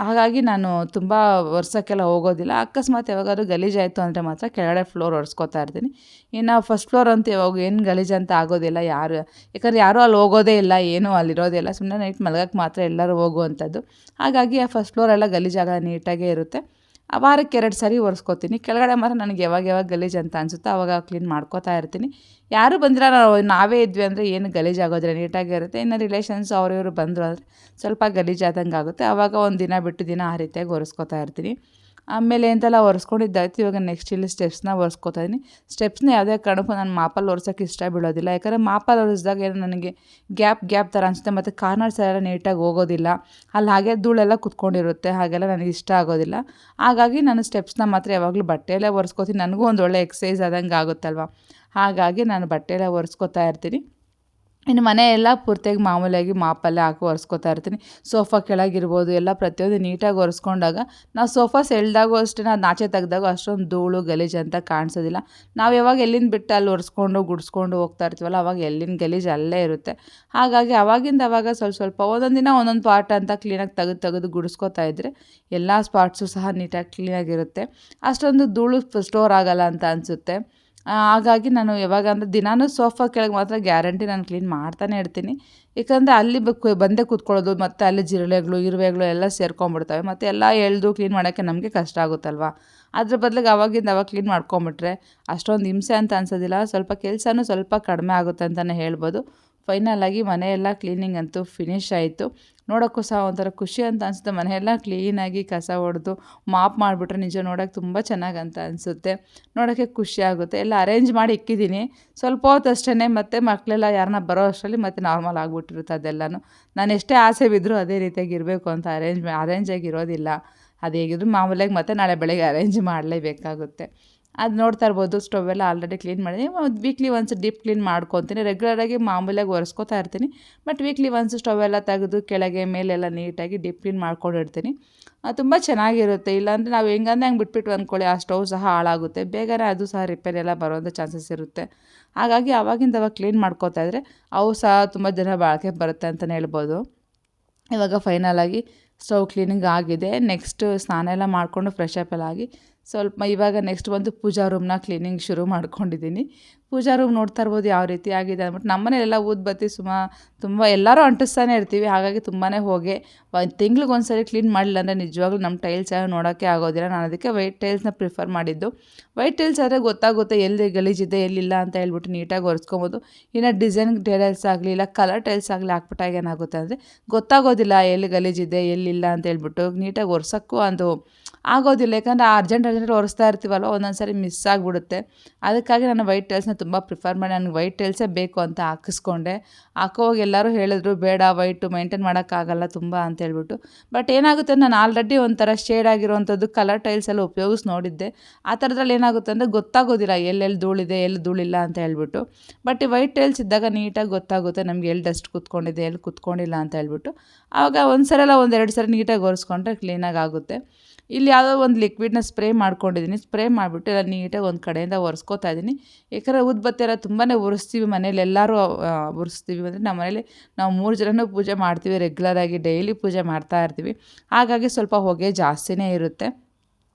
ಹಾಗಾಗಿ ನಾನು ತುಂಬ ಒರ್ಸೋಕ್ಕೆಲ್ಲ ಹೋಗೋದಿಲ್ಲ. ಅಕಸ್ಮಾತ್ ಯಾವಾಗಾದ್ರೂ ಗಲೀಜಾಯಿತು ಅಂದರೆ ಮಾತ್ರ ಕೆಳಗಡೆ ಫ್ಲೋರ್ ಒರೆಸ್ಕೊತಾ ಇರ್ತೀನಿ. ಇನ್ನು ಫಸ್ಟ್ ಫ್ಲೋರ್ ಅಂತೂ ಯಾವಾಗ ಏನು ಗಲೀಜಂತ ಆಗೋದಿಲ್ಲ. ಯಾಕಂದರೆ ಯಾರೂ ಅಲ್ಲಿ ಹೋಗೋದೇ ಇಲ್ಲ, ಏನೂ ಅಲ್ಲಿರೋದೇ ಇಲ್ಲ. ಸುಮ್ಮನೆ ನೈಟ್ ಮಲಗಕ್ಕೆ ಮಾತ್ರ ಎಲ್ಲರೂ ಹೋಗುವಂಥದ್ದು. ಹಾಗಾಗಿ ಆ ಫಸ್ಟ್ ಫ್ಲೋರೆಲ್ಲ ಗಲೀಜಾಗಲ್ಲ, ನೀಟಾಗೇ ಇರುತ್ತೆ. ವಾರಕ್ಕೆ 2 ಸರಿ ಒರೆಸ್ಕೊತೀನಿ. ಕೆಳಗಡೆ ಮಾತ್ರ ನನಗೆ ಯಾವಾಗ ಗಲೀಜು ಅಂತ ಅನಿಸುತ್ತೋ ಆವಾಗ ಕ್ಲೀನ್ ಮಾಡ್ಕೋತಾ ಇರ್ತೀನಿ. ಯಾರೂ ಬಂದಿಲ್ಲ, ನಾವೇ ಇದ್ವಿ ಅಂದರೆ ಏನು ಗಲೀಜಾಗೋದಿಲ್ಲ, ನೀಟಾಗಿರುತ್ತೆ. ಇನ್ನು ರಿಲೇಷನ್ಸ್ ಇವರು ಬಂದರು ಅಂದರೆ ಸ್ವಲ್ಪ ಗಲೀಜಾದಂಗೆ ಆಗುತ್ತೆ. ಆವಾಗ ಒಂದು ದಿನ ಬಿಟ್ಟು ದಿನ ಆ ರೀತಿಯಾಗಿ ಒರೆಸ್ಕೊತಾ ಇರ್ತೀನಿ. ಆಮೇಲೆ ಎಂತೆಲ್ಲ ಒರೆಸ್ಕೊಂಡಿದ್ದಾಯ್ತು. ಇವಾಗ ನೆಕ್ಸ್ಟ್ ಇಲ್ಲಿ ಸ್ಟೆಪ್ಸ್ನ ಒರೆಸ್ಕೊತಾ ಇದ್ದೀನಿ. ಸ್ಟೆಪ್ಸ್ನ ಯಾವುದೇ ಕಾರಣಕ್ಕೂ ನಾನು ಮಾಪಲ್ಲಿ ಒರೆಸೋಕ್ಕೆ ಇಷ್ಟ ಬೀಳೋದಿಲ್ಲ. ಯಾಕಂದರೆ ಮಾಪಲ್ಲಿ ಒರೆಸಿದಾಗ ಏನೋ ನನಗೆ ಗ್ಯಾಪ್ ಥರ ಅನಿಸುತ್ತೆ. ಮತ್ತು ಕಾರ್ನರ್ಸ್ ಎಲ್ಲ ನೀಟಾಗಿ ಹೋಗೋದಿಲ್ಲ. ಅಲ್ಲಿ ಹಾಗೆ ಧೂಳೆಲ್ಲ ಕುತ್ಕೊಂಡಿರುತ್ತೆ, ಹಾಗೆಲ್ಲ ನನಗೆ ಇಷ್ಟ ಆಗೋದಿಲ್ಲ. ಹಾಗಾಗಿ ನಾನು ಸ್ಟೆಪ್ಸ್ನ ಮಾತ್ರ ಯಾವಾಗಲೂ ಬಟ್ಟೆಯಲ್ಲೇ ಒರೆಸ್ಕೊತೀನಿ. ನನಗೂ ಒಂದು ಒಳ್ಳೆ ಎಕ್ಸಸೈಸ್ ಆದಂಗೆ ಆಗುತ್ತಲ್ವ, ಹಾಗಾಗಿ ನಾನು ಬಟ್ಟೆಯಲ್ಲೇ ಒರೆಸ್ಕೊತಾ ಇರ್ತೀನಿ. ಇನ್ನು ಮನೆ ಎಲ್ಲ ಪೂರ್ತಿಯಾಗಿ ಮಾಮೂಲಿಯಾಗಿ ಮಾಪಲ್ಲೇ ಹಾಕಿ ಒರೆಸ್ಕೊತಾ ಇರ್ತೀನಿ. ಸೋಫಾ ಕೆಳಗಿರ್ಬೋದು ಎಲ್ಲ ಪ್ರತಿಯೊಂದು ನೀಟಾಗಿ ಒರೆಸ್ಕೊಂಡಾಗ ನಾವು ಸೋಫಾಸ್ ಎಳ್ದಾಗೂ ಅಷ್ಟೇ, ಅದು ಆಚೆ ತೆಗ್ದಾಗ ಅಷ್ಟೊಂದು ಧೂಳು ಗಲೀಜು ಅಂತ ಕಾಣಿಸೋದಿಲ್ಲ. ನಾವು ಯಾವಾಗ ಎಲ್ಲಿಂದ ಬಿಟ್ಟು ಅಲ್ಲಿ ಒರೆಸ್ಕೊಂಡು ಗುಡಿಸ್ಕೊಂಡು ಹೋಗ್ತಾ ಇರ್ತೀವಲ್ಲ, ಅವಾಗ ಎಲ್ಲಿನ ಗಲೀಜು ಅಲ್ಲೇ ಇರುತ್ತೆ. ಹಾಗಾಗಿ ಅವಾಗಿಂದ ಅವಾಗ ಸ್ವಲ್ಪ ಒಂದೊಂದು ದಿನ ಒಂದೊಂದು ಪಾರ್ಟ್ ಅಂತ ಕ್ಲೀನಾಗಿ ತೆಗೆದು ಗುಡಿಸ್ಕೊತಾ ಇದ್ದರೆ ಎಲ್ಲ ಸ್ಪಾಟ್ಸು ಸಹ ನೀಟಾಗಿ ಕ್ಲೀನಾಗಿರುತ್ತೆ. ಅಷ್ಟೊಂದು ಧೂಳು ಸ್ಟೋರ್ ಆಗೋಲ್ಲ ಅಂತ ಅನಿಸುತ್ತೆ. ಹಾಗಾಗಿ ನಾನು ಯಾವಾಗ ಅಂದರೆ ದಿನಾನೂ ಸೋಫಾ ಕೆಳಗೆ ಮಾತ್ರ ಗ್ಯಾರಂಟಿ ನಾನು ಕ್ಲೀನ್ ಮಾಡ್ತಾನೆ ಇರ್ತೀನಿ. ಏಕೆಂದರೆ ಅಲ್ಲಿ ಬಂದೇ ಕೂತ್ಕೊಳ್ಳೋದು, ಮತ್ತು ಅಲ್ಲಿ ಜಿರಳೆಗಳು ಇರುವೆಗಳು ಎಲ್ಲ ಸೇರ್ಕೊಂಡ್ಬಿಡ್ತವೆ. ಮತ್ತು ಎಲ್ಲ ಎಳೆದು ಕ್ಲೀನ್ ಮಾಡೋಕ್ಕೆ ನಮಗೆ ಕಷ್ಟ ಆಗುತ್ತಲ್ವ. ಅದ್ರ ಬದಲಿಗೆ ಆವಾಗಿಂದ ಅವಾಗ ಕ್ಲೀನ್ ಮಾಡ್ಕೊಂಬಿಟ್ರೆ ಅಷ್ಟೊಂದು ಹಿಂಸೆ ಅಂತ ಅನ್ಸೋದಿಲ್ಲ. ಸ್ವಲ್ಪ ಕೆಲಸನೂ ಸ್ವಲ್ಪ ಕಡಿಮೆ ಆಗುತ್ತೆ ಅಂತಲೇ ಹೇಳ್ಬೋದು. ಫೈನಲಾಗಿ ಮನೆಯೆಲ್ಲ ಕ್ಲೀನಿಂಗ್ ಅಂತೂ ಫಿನಿಶ್ ಆಯಿತು. ನೋಡೋಕ್ಕೂ ಸಹ ಒಂಥರ ಖುಷಿ ಅಂತ ಅನಿಸುತ್ತೆ. ಮನೆಯೆಲ್ಲ ಕ್ಲೀನಾಗಿ ಕಸ ಹೊಡೆದು ಮಾಪ್ ಮಾಡಿಬಿಟ್ರೆ ನಿಜ ನೋಡೋಕ್ಕೆ ತುಂಬ ಚೆನ್ನಾಗಿ ಅಂತ ಅನಿಸುತ್ತೆ. ನೋಡೋಕ್ಕೆ ಖುಷಿ ಆಗುತ್ತೆ. ಎಲ್ಲ ಅರೇಂಜ್ ಮಾಡಿ ಇಕ್ಕಿದ್ದೀನಿ. ಸ್ವಲ್ಪ ಹೊತ್ತು ಅಷ್ಟೇ, ಮತ್ತೆ ಮಕ್ಕಳೆಲ್ಲ ಯಾರನ್ನ ಬರೋ ಅಷ್ಟರಲ್ಲಿ ಮತ್ತೆ ನಾರ್ಮಲ್ ಆಗಿಬಿಟ್ಟಿರುತ್ತೆ ಅದೆಲ್ಲನೂ. ನಾನು ಎಷ್ಟೇ ಆಸೆ ಬಿದ್ದರೂ ಅದೇ ರೀತಿಯಾಗಿ ಇರಬೇಕು ಅಂತ ಅರೇಂಜಾಗಿ ಇರೋದಿಲ್ಲ. ಅದು ಹೇಗಿದ್ರು ಮಾಮೂಲಿಯಾಗಿ ಮತ್ತೆ ನಾಳೆ ಬೆಳಗ್ಗೆ ಅರೇಂಜ್ ಮಾಡಲೇಬೇಕಾಗುತ್ತೆ. ಅದು ನೋಡ್ತಾ ಇರ್ಬೋದು, ಸ್ಟವೆಲ್ಲ ಆಲ್ರೆಡಿ ಕ್ಲೀನ್ ಮಾಡಿದ್ದೀನಿ. ವೀಕ್ಲಿ ಒನ್ಸ್ ಡೀಪ್ ಕ್ಲೀನ್ ಮಾಡ್ಕೊತೀನಿ. ರೆಗ್ಯುಲರಾಗಿ ಮಾಮೂಲಿಯಾಗಿ ಒರೆಸ್ಕೊತಾ ಇರ್ತೀನಿ. ಬಟ್ ವೀಕ್ಲಿ ಒನ್ಸ್ ಸ್ಟವೆಲ್ಲ ತೆಗೆದು ಕೆಳಗೆ ಮೇಲೆಲ್ಲ ನೀಟಾಗಿ ಡೀಪ್ ಕ್ಲೀನ್ ಮಾಡ್ಕೊಂಡಿರ್ತೀನಿ. ತುಂಬ ಚೆನ್ನಾಗಿರುತ್ತೆ. ಇಲ್ಲಾಂದರೆ ನಾವು ಹೆಂಗಂದ್ರೆ ಹಂಗೆ ಬಿಟ್ಬಿಟ್ಟು ಅಂದ್ಕೊಳ್ಳಿ, ಆ ಸ್ಟವ್ ಸಹ ಹಾಳಾಗುತ್ತೆ. ಬೇಗನೆ ಅದು ಸಹ ರಿಪೇರಿ ಎಲ್ಲ ಬರೋಂಥ ಚಾನ್ಸಸ್ ಇರುತ್ತೆ. ಹಾಗಾಗಿ ಆವಾಗಿಂದ ಕ್ಲೀನ್ ಮಾಡ್ಕೋತಾ ಇದ್ದರೆ ಅವು ಸಹ ತುಂಬ ದಿನ ಬಾಳಿಕೆ ಬರುತ್ತೆ ಅಂತಲೇ ಹೇಳ್ಬೋದು. ಇವಾಗ ಫೈನಲಾಗಿ ಸ್ಟವ್ ಕ್ಲೀನಿಂಗ್ ಆಗಿದೆ. ನೆಕ್ಸ್ಟ್ ಸ್ನಾನ ಎಲ್ಲ ಮಾಡಿಕೊಂಡು ಫ್ರೆಶ್ ಅಪ್ ಎಲ್ಲ ಆಗಿ ಸ್ವಲ್ಪ ಇವಾಗ ನೆಕ್ಸ್ಟ್ ಬಂದು ಪೂಜಾ ರೂಮ್ನ ಕ್ಲೀನಿಂಗ್ ಶುರು ಮಾಡ್ಕೊಂಡಿದ್ದೀನಿ. ಪೂಜಾ ರೂಮ್ ನೋಡ್ತಾ ಇರ್ಬೋದು ಯಾವ ರೀತಿ ಆಗಿದೆ ಅಂದ್ಬಿಟ್ಟು. ನಮ್ಮ ಮನೇಲೆಲ್ಲ ಊದುಬತ್ತಿ ತುಂಬ ಎಲ್ಲರೂ ಅಂಟಿಸ್ತಾನೆ ಇರ್ತೀವಿ. ಹಾಗಾಗಿ ತುಂಬಾ ಹೊಗೆ. ಒಂದು ತಿಂಗ್ಳಿಗೆ ಒಂದು ಸರಿ ಕ್ಲೀನ್ ಮಾಡಲಿಲ್ಲ ಅಂದರೆ ನಿಜವಾಗ್ಲೂ ನಮ್ಮ ಟೈಲ್ಸ್ ನೋಡೋಕ್ಕೆ ಆಗೋದಿಲ್ಲ. ನಾನು ಅದಕ್ಕೆ ವೈಟ್ ಟೈಲ್ಸ್ನ ಪ್ರಿಫರ್ ಮಾಡಿದ್ದು. ವೈಟ್ ಟೈಲ್ಸ್ ಆದರೆ ಗೊತ್ತಾಗುತ್ತೆ ಎಲ್ಲಿ ಗಲೀಜಿದೆ ಎಲ್ಲಿಲ್ಲ ಅಂತ ಹೇಳ್ಬಿಟ್ಟು ನೀಟಾಗಿ ಒರೆಸ್ಕೊಬೋದು. ಇನ್ನು ಡಿಸೈನ್ ಟೈಲ್ಸ್ ಆಗಲಿ ಇಲ್ಲ ಕಲರ್ ಟೈಲ್ಸ್ ಆಗಲಿ ಹಾಕ್ಬಿಟ್ಟಾಗ ಏನಾಗುತ್ತೆ ಅಂದರೆ ಗೊತ್ತಾಗೋದಿಲ್ಲ ಎಲ್ಲಿ ಗಲೀಜಿದೆ ಎಲ್ಲಿಲ್ಲ ಅಂತ ಹೇಳ್ಬಿಟ್ಟು. ನೀಟಾಗಿ ಒರೆಸೋಕ್ಕೂ ಅದು ಆಗೋದಿಲ್ಲ. ಯಾಕಂದರೆ ಅರ್ಜೆಂಟ್ ಒರೆಸ್ತಾ ಇರ್ತೀವಲ್ಲ, ಒಂದೊಂದು ಸಾರಿ ಮಿಸ್ ಆಗಿಬಿಡುತ್ತೆ. ಅದಕ್ಕಾಗಿ ನಾನು ವೈಟ್ ಟೈಲ್ಸ್ನ ತುಂಬ ಪ್ರಿಫರ್ ಮಾಡಿ ನನಗೆ ವೈಟ್ ಟೈಲ್ಸೇ ಬೇಕು ಅಂತ ಹಾಕಿಸ್ಕೊಂಡೆ. ಹಾಕೋವಾಗ ಎಲ್ಲರೂ ಹೇಳಿದ್ರು ಬೇಡ ವೈಟು ಮೇಂಟೈನ್ ಮಾಡೋಕ್ಕಾಗಲ್ಲ ತುಂಬ ಅಂತ ಹೇಳ್ಬಿಟ್ಟು. ಬಟ್ ಏನಾಗುತ್ತೆ, ನಾನು ಆಲ್ರೆಡಿ ಒಂಥರ ಶೇಡ್ ಆಗಿರೋವಂಥದ್ದು ಕಲರ್ ಟೈಲ್ಸ್ ಎಲ್ಲ ಉಪಯೋಗಿಸಿ ನೋಡಿದ್ದೆ. ಆ ಥರದ್ರಲ್ಲಿ ಏನಾಗುತ್ತೆ ಅಂದರೆ ಗೊತ್ತಾಗೋದಿಲ್ಲ ಎಲ್ಲೆಲ್ಲಿ ಧೂಳಿದೆ ಎಲ್ಲಿ ಧೂಳಿಲ್ಲ ಅಂತ ಹೇಳ್ಬಿಟ್ಟು. ಬಟ್ ಈ ವೈಟ್ ಟೈಲ್ಸ್ ಇದ್ದಾಗ ನೀಟಾಗಿ ಗೊತ್ತಾಗುತ್ತೆ ನಮಗೆ ಎಲ್ಲಿ ಡಸ್ಟ್ ಕೂತ್ಕೊಂಡಿದೆ ಎಲ್ಲಿ ಕೂತ್ಕೊಂಡಿಲ್ಲ ಅಂತ ಹೇಳ್ಬಿಟ್ಟು. ಆವಾಗ ಒಂದು ಸರಿ ಅಲ್ಲ ಒಂದೆರಡು ಸರಿ ನೀಟಾಗಿ ಒರೆಸ್ಕೊಂಡ್ರೆ ಕ್ಲೀನಾಗಿ ಆಗುತ್ತೆ. ಇಲ್ಲಿ ಯಾವುದೋ ಒಂದು ಲಿಕ್ವಿಡ್ನ ಸ್ಪ್ರೇ ಮಾಡ್ಕೊಂಡಿದ್ದೀನಿ. ಸ್ಪ್ರೇ ಮಾಡಿಬಿಟ್ಟು ಎಲ್ಲ ನೀಟಾಗಿ ಒಂದು ಕಡೆಯಿಂದ ಒರೆಸ್ಕೋತಾ ಇದ್ದೀನಿ. ಯಾಕಂದರೆ ಊದುಬತ್ತಿ ಎಲ್ಲ ತುಂಬಾ ಉರಿಸ್ತೀವಿ ಮನೇಲಿ, ಎಲ್ಲರೂ ಉರಿಸ್ತೀವಿ. ಅಂದರೆ ನಮ್ಮ ಮನೇಲಿ ನಾವು 3 ಜನನೂ ಪೂಜೆ ಮಾಡ್ತೀವಿ. ರೆಗ್ಯುಲರಾಗಿ ಡೈಲಿ ಪೂಜೆ ಮಾಡ್ತಾ ಇರ್ತೀವಿ. ಹಾಗಾಗಿ ಸ್ವಲ್ಪ ಹೊಗೆ ಜಾಸ್ತಿನೇ ಇರುತ್ತೆ.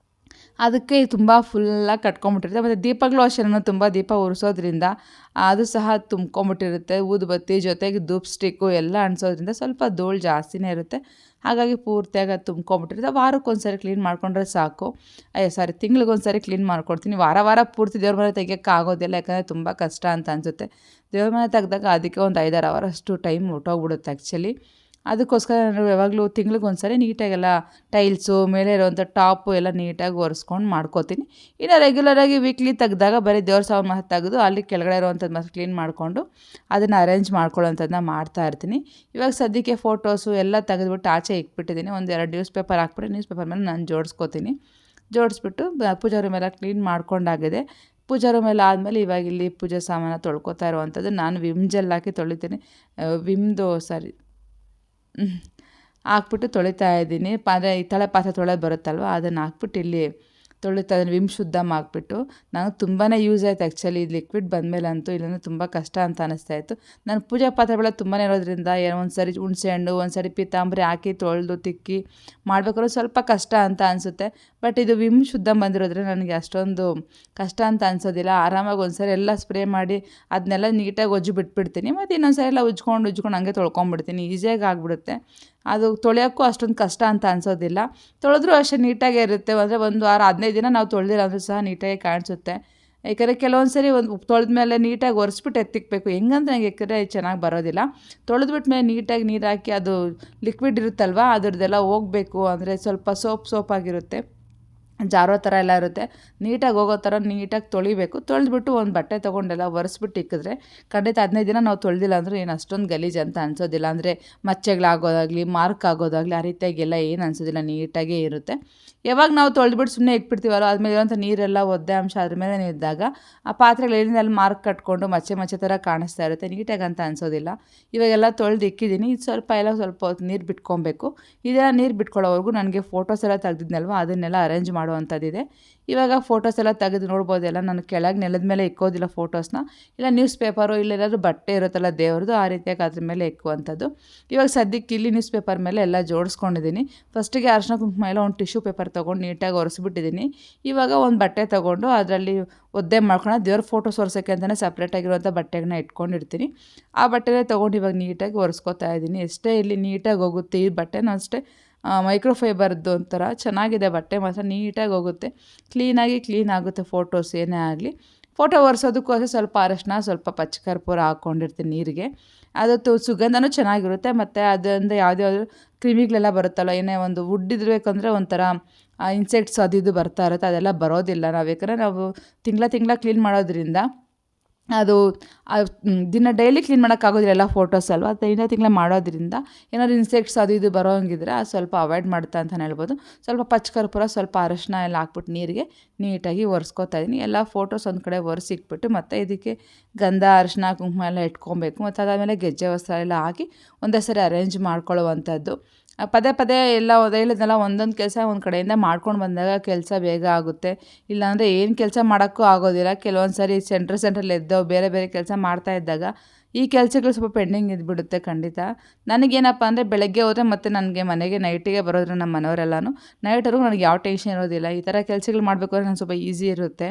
ಅದಕ್ಕೆ ತುಂಬ ಫುಲ್ಲಾಗಿ ಕಟ್ಕೊಂಬಿಟ್ಟಿರುತ್ತೆ. ಮತ್ತು ದೀಪಗಳು ಅಷ್ಟೇ, ನಾನು ತುಂಬ ದೀಪ ಉರಿಸೋದ್ರಿಂದ ಅದು ಸಹ ತುಂಬ್ಕೊಂಬಿಟ್ಟಿರುತ್ತೆ. ಊದುಬತ್ತಿ ಜೊತೆಗೆ ಧೂಪ್ ಸ್ಟಿಕ್ಕು ಎಲ್ಲ ಅಂಟಿಸೋದ್ರಿಂದ ಸ್ವಲ್ಪ ಧೂಳು ಜಾಸ್ತಿನೇ ಇರುತ್ತೆ. ಹಾಗಾಗಿ ಪೂರ್ತಿಯಾಗಿ ಅದು ತುಂಬ್ಕೊಂಬಿಟ್ಟಿರುತ್ತೆ. ವಾರಕ್ಕೊಂದು ಸರಿ ಕ್ಲೀನ್ ಮಾಡಿಕೊಂಡ್ರೆ ಸಾಕು. ತಿಂಗ್ಳಿಗೊಂದು ಸರಿ ಕ್ಲೀನ್ ಮಾಡ್ಕೊಡ್ತೀನಿ. ವಾರ ಪೂರ್ತಿ ದೇವ್ರ ಮನೆ ತೆಗಿಯೋಕ್ಕಾಗೋದಿಲ್ಲ. ಯಾಕಂದರೆ ತುಂಬ ಕಷ್ಟ ಅಂತ ಅನಿಸುತ್ತೆ. ದೇವ್ರ ಮನೆ ತೆಗೆದಾಗ ಅದಕ್ಕೆ ಒಂದು 5-6 ಅವರಷ್ಟು ಟೈಮ್ ಹೊರ್ಟೋಗ್ಬಿಡುತ್ತೆ ಆ್ಯಕ್ಚುಲಿ. ಅದಕ್ಕೋಸ್ಕರ ನಾನು ಯಾವಾಗಲೂ ತಿಂಗ್ಳಿಗೊಂದು ಸರಿ ನೀಟಾಗೆಲ್ಲ ಟೈಲ್ಸು ಮೇಲೆ ಇರೋವಂಥ ಟಾಪು ಎಲ್ಲ ನೀಟಾಗಿ ಒರೆಸ್ಕೊಂಡು ಮಾಡ್ಕೋತೀನಿ. ಇನ್ನು ರೆಗ್ಯುಲರಾಗಿ ವೀಕ್ಲಿ ತೆಗೆದಾಗ ಬರೀ ದೇವ್ರ ಸಾಮಾನು ಮಾತ್ರ ತೆಗೆದು ಅಲ್ಲಿ ಕೆಳಗಡೆ ಇರೋವಂಥದ್ದು ಮಾತ್ರ ಕ್ಲೀನ್ ಮಾಡಿಕೊಂಡು ಅದನ್ನು ಅರೇಂಜ್ ಮಾಡ್ಕೊಳ್ಳೋವಂಥದ್ದನ್ನ ಮಾಡ್ತಾ ಇರ್ತೀನಿ. ಇವಾಗ ಸದ್ಯಕ್ಕೆ ಫೋಟೋಸು ಎಲ್ಲ ತೆಗೆದುಬಿಟ್ಟು ಆಚೆ ಇಟ್ಬಿಟ್ಟಿದ್ದೀನಿ. ಒಂದು 2 ನ್ಯೂಸ್ ಪೇಪರ್ ಹಾಕ್ಬಿಟ್ಟು ನ್ಯೂಸ್ ಪೇಪರ್ ಮೇಲೆ ನಾನು ಜೋಡಿಸ್ಕೋತೀನಿ. ಜೋಡಿಸ್ಬಿಟ್ಟು ಪೂಜಾ ರೂಮೆಲ್ಲ ಕ್ಲೀನ್ ಮಾಡ್ಕೊಂಡಾಗಿದೆ. ಪೂಜಾ ರೂಮೆಲ್ಲ ಆದಮೇಲೆ ಇವಾಗ ಇಲ್ಲಿ ಪೂಜೆ ಸಾಮಾನು ತೊಳ್ಕೊತಾ ಇರುವಂಥದ್ದು. ನಾನು ವಿಮ್ ಜೆಲ್ ಹಾಕಿ ತೊಳಿತೀನಿ. ಹಾಕ್ಬಿಟ್ಟು ತೊಳಿತಾ ಇದ್ದೀನಿ. ಈ ತಳೆ ಪಾತ್ರೆ ತೊಳೆದು ಬರುತ್ತಲ್ವ, ಅದನ್ನು ಹಾಕ್ಬಿಟ್ಟು ಇಲ್ಲಿ ತೊಳಿತಾ ಇದ್ದೀನಿ. ವಿಮ್ ಶುದ್ಧಮ್ ಹಾಕ್ಬಿಟ್ಟು. ನನಗೆ ತುಂಬಾ ಯೂಸ್ ಆಯ್ತು ಆ್ಯಕ್ಚುಲಿ ಇದು ಲಿಕ್ವಿಡ್ ಬಂದಮೇಲಂತೂ. ಇಲ್ಲಾಂದರೆ ತುಂಬ ಕಷ್ಟ ಅಂತ ಅನ್ನಿಸ್ತಾ ಇತ್ತು. ನಾನು ಪೂಜಾ ಪಾತ್ರೆಗಳು ತುಂಬಾ ಇರೋದ್ರಿಂದ ಒಂದು ಸರಿ ಹುಣಸೆ ಹಣ್ಣು ಒಂದು ಸರಿ ಪೀತಾಂಬರಿ ಹಾಕಿ ತೊಳೆದು ತಿಕ್ಕಿ ಮಾಡಬೇಕಾದ್ರೆ ಸ್ವಲ್ಪ ಕಷ್ಟ ಅಂತ ಅನಿಸುತ್ತೆ. ಬಟ್ ಇದು ವಿಮ್ ಶುದ್ಧಮ್ ಬಂದಿರೋದ್ರಿಂದ ನನಗೆ ಅಷ್ಟೊಂದು ಕಷ್ಟ ಅಂತ ಅನಿಸೋದಿಲ್ಲ. ಆರಾಮಾಗಿ ಒಂದು ಸರಿ ಎಲ್ಲ ಸ್ಪ್ರೇ ಮಾಡಿ ಅದನ್ನೆಲ್ಲ ನೀಟಾಗಿ ಒಜ್ಜಿ ಬಿಟ್ಬಿಡ್ತೀನಿ. ಮತ್ತು ಇನ್ನೊಂದು ಸರಿ ಎಲ್ಲ ಉಜ್ಕೊಂಡು ಹಂಗೆ ತೊಳ್ಕೊಂಬಿಡ್ತೀನಿ. ಈಸಿಯಾಗಿ ಆಗಿಬಿಡುತ್ತೆ. ಅದು ತೊಳೆಯೋಕ್ಕೂ ಅಷ್ಟೊಂದು ಕಷ್ಟ ಅಂತ ಅನಿಸೋದಿಲ್ಲ. ತೊಳೆದ್ರೂ ಅಷ್ಟೇ ನೀಟಾಗೇ ಇರುತ್ತೆ. ಅಂದರೆ ಒಂದು ವಾರ 15 ದಿನ ನಾವು ತೊಳೆದಿಲ್ಲ ಅಂದರೂ ಸಹ ನೀಟಾಗಿ ಕಾಣಿಸುತ್ತೆ. ಯಾಕಂದರೆ ಕೆಲವೊಂದು ಸರಿ ಒಂದು ತೊಳೆದ ಮೇಲೆ ನೀಟಾಗಿ ಒರೆಸ್ಬಿಟ್ಟು ಎತ್ತಿಕ್ಬೇಕು. ಹೆಂಗಂದ್ರೆ ನನಗೆ ಯಾಕಂದರೆ ಚೆನ್ನಾಗಿ ಬರೋದಿಲ್ಲ. ತೊಳೆದ್ಬಿಟ್ಟ ಮೇಲೆ ನೀಟಾಗಿ ನೀರು ಹಾಕಿ ಅದು ಲಿಕ್ವಿಡ್ ಇರುತ್ತಲ್ವ ಅದರದ್ದೆಲ್ಲ ಹೋಗಬೇಕು. ಅಂದರೆ ಸ್ವಲ್ಪ ಸೋಪಾಗಿರುತ್ತೆ, ಜಾರೋ ಥರ ಎಲ್ಲ ಇರುತ್ತೆ. ನೀಟಾಗಿ ಹೋಗೋ ಥರ ನೀಟಾಗಿ ತೊಳಿಬೇಕು. ತೊಳೆದ್ಬಿಟ್ಟು ಒಂದು ಬಟ್ಟೆ ತೊಗೊಂಡೆಲ್ಲ ಒರೆಸ್ಬಿಟ್ಟು ಇಕ್ಕಿದ್ರೆ ಖಂಡಿತ 15 ದಿನ ನಾವು ತೊಳೆದಿಲ್ಲ ಅಂದರೂ ಏನು ಅಷ್ಟೊಂದು ಗಲೀಜು ಅಂತ ಅನಿಸೋದಿಲ್ಲ. ಅಂದರೆ ಮಚ್ಚೆಗಳಾಗೋದಾಗಲಿ ಮಾರ್ಕ್ ಆಗೋದಾಗಲಿ ಆ ರೀತಿಯಾಗೆಲ್ಲ ಏನು ಅನಿಸೋದಿಲ್ಲ, ನೀಟಾಗೇ ಇರುತ್ತೆ. ಯಾವಾಗ ನಾವು ತೊಳೆದ್ಬಿಟ್ಟು ಸುಮ್ಮನೆ ಇಟ್ಬಿಡ್ತೀವಲ್ಲ, ಆದಮೇಲೆ ಇರೋಂಥ ನೀರೆಲ್ಲ ಒದ್ದೆ ಅಂಶ ಅದ್ರ ಮೇಲೆ ಇದ್ದಾಗ ಆ ಪಾತ್ರೆಗಳು ಎಲ್ಲಿಂದಲ್ಲಿ ಮಾರ್ಕ್ ಕಟ್ಕೊಂಡು ಮಚ್ಚೆ ಥರ ಕಾಣಿಸ್ತಾ ಇರುತ್ತೆ. ನೀಟಾಗಿ ಅಂತ ಅನಿಸೋದಿಲ್ಲ. ಇವಾಗೆಲ್ಲ ತೊಳೆದು ಇಕ್ಕಿದ್ದೀನಿ. ಇದು ಸ್ವಲ್ಪ ಹೊತ್ತು ನೀರು ಬಿಟ್ಕೊಬೇಕು. ಇದೆಲ್ಲ ನೀರು ಬಿಟ್ಕೊಳ್ಳೋವರೆಗೂ ನನಗೆ ಫೋಟೋಸ್ ಎಲ್ಲ ತೆಗೆದಿದ್ನಲ್ವ ಅದನ್ನೆಲ್ಲ ಅರೇಂಜ್ ಮಾಡುವಂಥದ್ದಿದೆ. ಇವಾಗ ಫೋಟೋಸ್ ಎಲ್ಲ ತೆಗೆದು ನೋಡ್ಬೋದೆಲ್ಲ. ನಾನು ಕೆಳಗೆ ನೆಲದ ಮೇಲೆ ಇಕ್ಕೋದಿಲ್ಲ ಫೋಟೋಸ್ನ. ಇಲ್ಲ ನ್ಯೂಸ್ ಪೇಪರು ಇಲ್ಲೆಲ್ಲಾದ್ರೂ ಬಟ್ಟೆ ಇರುತ್ತಲ್ಲ ದೇವ್ರದ್ದು, ಆ ರೀತಿಯಾಗಿ ಅದ್ರ ಮೇಲೆ ಇಕ್ಕುವಂಥದ್ದು. ಇವಾಗ ಸದ್ಯಕ್ಕೆ ಇಲ್ಲಿ ನ್ಯೂಸ್ ಪೇಪರ್ ಮೇಲೆ ಎಲ್ಲ ಜೋಡಿಸ್ಕೊಂಡಿದ್ದೀನಿ. ಫಸ್ಟಿಗೆ ಅರಿಶಿನ ಕುಂಕುಮ ಎಲ್ಲ ಒಂದು ಟಿಶ್ಯೂ ಪೇಪರ್ ತೊಗೊಂಡು ನೀಟಾಗಿ ಒರೆಸ್ಬಿಟ್ಟಿದ್ದೀನಿ. ಇವಾಗ ಒಂದು ಬಟ್ಟೆ ತೊಗೊಂಡು ಅದರಲ್ಲಿ ಒದ್ದೆ ಮಾಡ್ಕೊಂಡು ದೇವ್ರ ಫೋಟೋಸ್ ಒರೆಸೋಕ್ಕೆ ಅಂತಲೇ ಸಪ್ರೇಟಾಗಿರುವಂಥ ಬಟ್ಟೆಗಳನ್ನ ಇಟ್ಕೊಂಡಿರ್ತೀನಿ. ಆ ಬಟ್ಟೆನೇ ತೊಗೊಂಡು ಇವಾಗ ನೀಟಾಗಿ ಒರೆಸ್ಕೊತಾ ಇದ್ದೀನಿ. ಎಷ್ಟೇ ಇಲ್ಲಿ ನೀಟಾಗಿ ಹೋಗುತ್ತೆ. ಈ ಬಟ್ಟೆನೂ ಅಷ್ಟೇ ಮೈಕ್ರೋಫೈಬರ್ದು ಒಂಥರ ಚೆನ್ನಾಗಿದೆ ಬಟ್ಟೆ ಮಾತ್ರ. ನೀಟಾಗಿ ಹೋಗುತ್ತೆ, ಕ್ಲೀನ್ ಆಗುತ್ತೆ ಫೋಟೋಸ್ ಏನೇ ಆಗಲಿ. ಫೋಟೋ ಒರೆಸೋದಕ್ಕೂ ಅಷ್ಟೇ ಸ್ವಲ್ಪ ಅರಶಿನ ಸ್ವಲ್ಪ ಪಚ್ಚಕರ್ಪೂರ ಹಾಕ್ಕೊಂಡಿರ್ತೀನಿ ನೀರಿಗೆ. ಅದು ಸುಗಂಧನೂ ಚೆನ್ನಾಗಿರುತ್ತೆ ಮತ್ತು ಅದರಿಂದ ಯಾವುದ್ಯಾವುದು ಕ್ರಿಮಿಗಳೆಲ್ಲ ಬರುತ್ತಲ್ಲ, ಏನೇ ಒಂದು ವುಡ್ ಇರಬೇಕಂದ್ರೆ ಒಂಥರ ಇನ್ಸೆಕ್ಟ್ಸ್ ಅದು ಇದು ಬರ್ತಾ ಇರುತ್ತೆ, ಅದೆಲ್ಲ ಬರೋದಿಲ್ಲ. ಯಾಕಂದರೆ ನಾವು ತಿಂಗಳ ಕ್ಲೀನ್ ಮಾಡೋದ್ರಿಂದ ಅದು ಡೈಲಿ ಕ್ಲೀನ್ ಮಾಡೋಕ್ಕಾಗೋದಿಲ್ಲ, ಎಲ್ಲ ಫೋಟೋಸ್ ಅಲ್ವಾ. ಅದು ತಿಂಗಳ ಮಾಡೋದ್ರಿಂದ ಏನಾದ್ರು ಇನ್ಸೆಕ್ಟ್ಸ್ ಅದು ಇದು ಬರೋ ಹಂಗಿದ್ರೆ ಅದು ಸ್ವಲ್ಪ ಅವಾಯ್ಡ್ ಮಾಡುತ್ತೆ ಅಂತಲೇ ಹೇಳ್ಬೋದು. ಸ್ವಲ್ಪ ಪಚ್ಚಕರ್ಪೂರ ಸ್ವಲ್ಪ ಅರಶಿನ ಎಲ್ಲ ಹಾಕ್ಬಿಟ್ಟು ನೀರಿಗೆ ನೀಟಾಗಿ ಒರೆಸ್ಕೊತಾ ಇದ್ದೀನಿ. ಎಲ್ಲ ಫೋಟೋಸ್ ಒಂದು ಕಡೆ ಒರೆಸಿಕ್ಬಿಟ್ಟು ಮತ್ತು ಇದಕ್ಕೆ ಗಂಧ ಅರಶಿನ ಕುಂಕುಮ ಎಲ್ಲ ಇಟ್ಕೊಬೇಕು. ಮತ್ತು ಅದಾದಮೇಲೆ ಗೆಜ್ಜೆ ವಸ್ತ್ರ ಎಲ್ಲ ಹಾಕಿ ಒಂದೇ ಸರಿ ಅರೇಂಜ್ ಮಾಡ್ಕೊಳ್ಳುವಂಥದ್ದು. ಪದೇ ಎಲ್ಲ ಹೇಳಿದ್ನಲ್ಲ, ಒಂದೊಂದು ಕೆಲಸ ಒಂದು ಕಡೆಯಿಂದ ಮಾಡ್ಕೊಂಡು ಬಂದಾಗ ಕೆಲಸ ಬೇಗ ಆಗುತ್ತೆ. ಇಲ್ಲಾಂದರೆ ಏನು ಕೆಲಸ ಮಾಡೋಕ್ಕೂ ಆಗೋದಿಲ್ಲ. ಕೆಲವೊಂದು ಸಾರಿ ಸೆಂಟ್ರಲ್ಲಿ ಎದ್ದೋ ಬೇರೆ ಕೆಲಸ ಮಾಡ್ತಾ ಇದ್ದಾಗ ಈ ಕೆಲಸಗಳು ಸ್ವಲ್ಪ ಪೆಂಡಿಂಗ್ ಇದ್ಬಿಡುತ್ತೆ ಖಂಡಿತ. ನನಗೇನಪ್ಪ ಅಂದರೆ ಬೆಳಗ್ಗೆ ಹೋದರೆ ಮತ್ತು ನನಗೆ ಮನೆಗೆ ನೈಟಿಗೆ ಬರೋದ್ರೆ ನಮ್ಮ ಮನೆಯವರೆಲ್ಲನೂ ನೈಟ್ವರೆಗೂ ನನಗೆ ಯಾವ ಟೆನ್ಷನ್ ಇರೋದಿಲ್ಲ. ಈ ಥರ ಕೆಲಸಗಳು ಮಾಡಬೇಕು ಅಂದರೆ ನನಗೆ ಸ್ವಲ್ಪ ಈಸಿ ಇರುತ್ತೆ.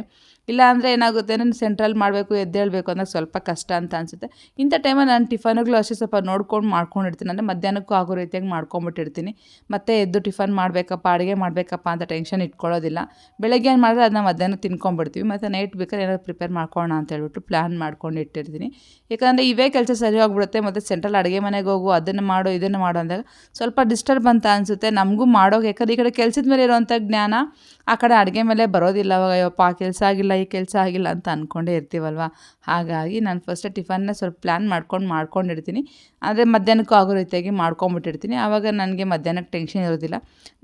ಇಲ್ಲ ಅಂದರೆ ಏನಾಗುತ್ತೆ ಅಂದರೆ ಸೆಂಟ್ರಲ್ಲಿ ಮಾಡಬೇಕು ಎದ್ದೇಳಬೇಕು ಅನ್ನೋದು ಸ್ವಲ್ಪ ಕಷ್ಟ ಅಂತ ಅನಿಸುತ್ತೆ. ಇಂಥ ಟೈಮಲ್ಲಿ ನಾನು ಟಿಫನ್ಗಳು ಅಷ್ಟೇ ಸ್ವಲ್ಪ ನೋಡ್ಕೊಂಡು ಮಾಡ್ಕೊಂಡಿರ್ತೀನಿ. ಅಂದರೆ ಮಧ್ಯಾಹ್ನಕ್ಕೂ ಆಗೋ ರೀತಿಯಾಗಿ ಮಾಡ್ಕೊಂಬಿಟ್ಟಿರ್ತೀನಿ. ಮತ್ತೆ ಎದ್ದು ಟಿಫನ್ ಮಾಡಬೇಕಪ್ಪ ಅಡುಗೆ ಮಾಡಬೇಕಪ್ಪ ಅಂತ ಟೆನ್ಷನ್ ಇಟ್ಕೊಳ್ಳೋದಿಲ್ಲ. ಬೆಳಗ್ಗೆ ಏನು ಮಾಡಿದ್ರೆ ಅದನ್ನ ಮಧ್ಯಾಹ್ನ ತಿನ್ಕೊಂಬಿಡ್ತೀವಿ. ಮತ್ತು ನೈಟ್ ಬೇಕಾದ್ರೆ ಏನಾದ್ರು ಪ್ರಿಪೇರ್ ಮಾಡ್ಕೊಳ್ಳೋಣ ಅಂತ ಹೇಳ್ಬಿಟ್ಟು ಪ್ಲ್ಯಾನ್ ಮಾಡ್ಕೊಂಡು ಇಟ್ಟಿರ್ತೀನಿ. ಯಾಕಂದರೆ ಇವೇ ಕೆಲಸ ಸರಿ ಹೋಗ್ಬಿಡುತ್ತೆ. ಮತ್ತು ಸೆಂಟ್ರಲ್ ಅಡುಗೆ ಮನೆಗೆ ಹೋಗು, ಅದನ್ನು ಮಾಡು ಇದನ್ನು ಮಾಡು ಅಂದಾಗ ಸ್ವಲ್ಪ ಡಿಸ್ಟರ್ಬ್ ಅಂತ ಅನಿಸುತ್ತೆ ನಮಗೂ ಮಾಡೋಕೆ. ಯಾಕಂದರೆ ಈ ಕಡೆ ಕೆಲಸದ ಮೇಲೆ ಇರೋವಂಥ ಜ್ಞಾನ ಆ ಕಡೆ ಅಡುಗೆ ಮೇಲೆ ಬರೋದಿಲ್ಲ. ಅವಾಗ ಅಯ್ಯಪ್ಪ ಆ ಕೆಲಸ ಆಗಿಲ್ಲ ಈ ಕೆಲಸ ಆಗಿಲ್ಲ ಅಂತ ಅಂದ್ಕೊಂಡೇ ಇರ್ತೀವಲ್ವ. ಹಾಗಾಗಿ ನಾನು ಫಸ್ಟೇ ಟಿಫನ್ನ ಸ್ವಲ್ಪ ಪ್ಲ್ಯಾನ್ ಮಾಡ್ಕೊಂಡಿರ್ತೀನಿ. ಅಂದರೆ ಮಧ್ಯಾಹ್ನಕ್ಕೂ ಆಗೋ ರೀತಿಯಾಗಿ ಮಾಡ್ಕೊಂಬಿಟ್ಟಿರ್ತೀನಿ. ಆವಾಗ ನನಗೆ ಮಧ್ಯಾಹ್ನಕ್ಕೆ ಟೆನ್ಷನ್ ಇರೋದಿಲ್ಲ.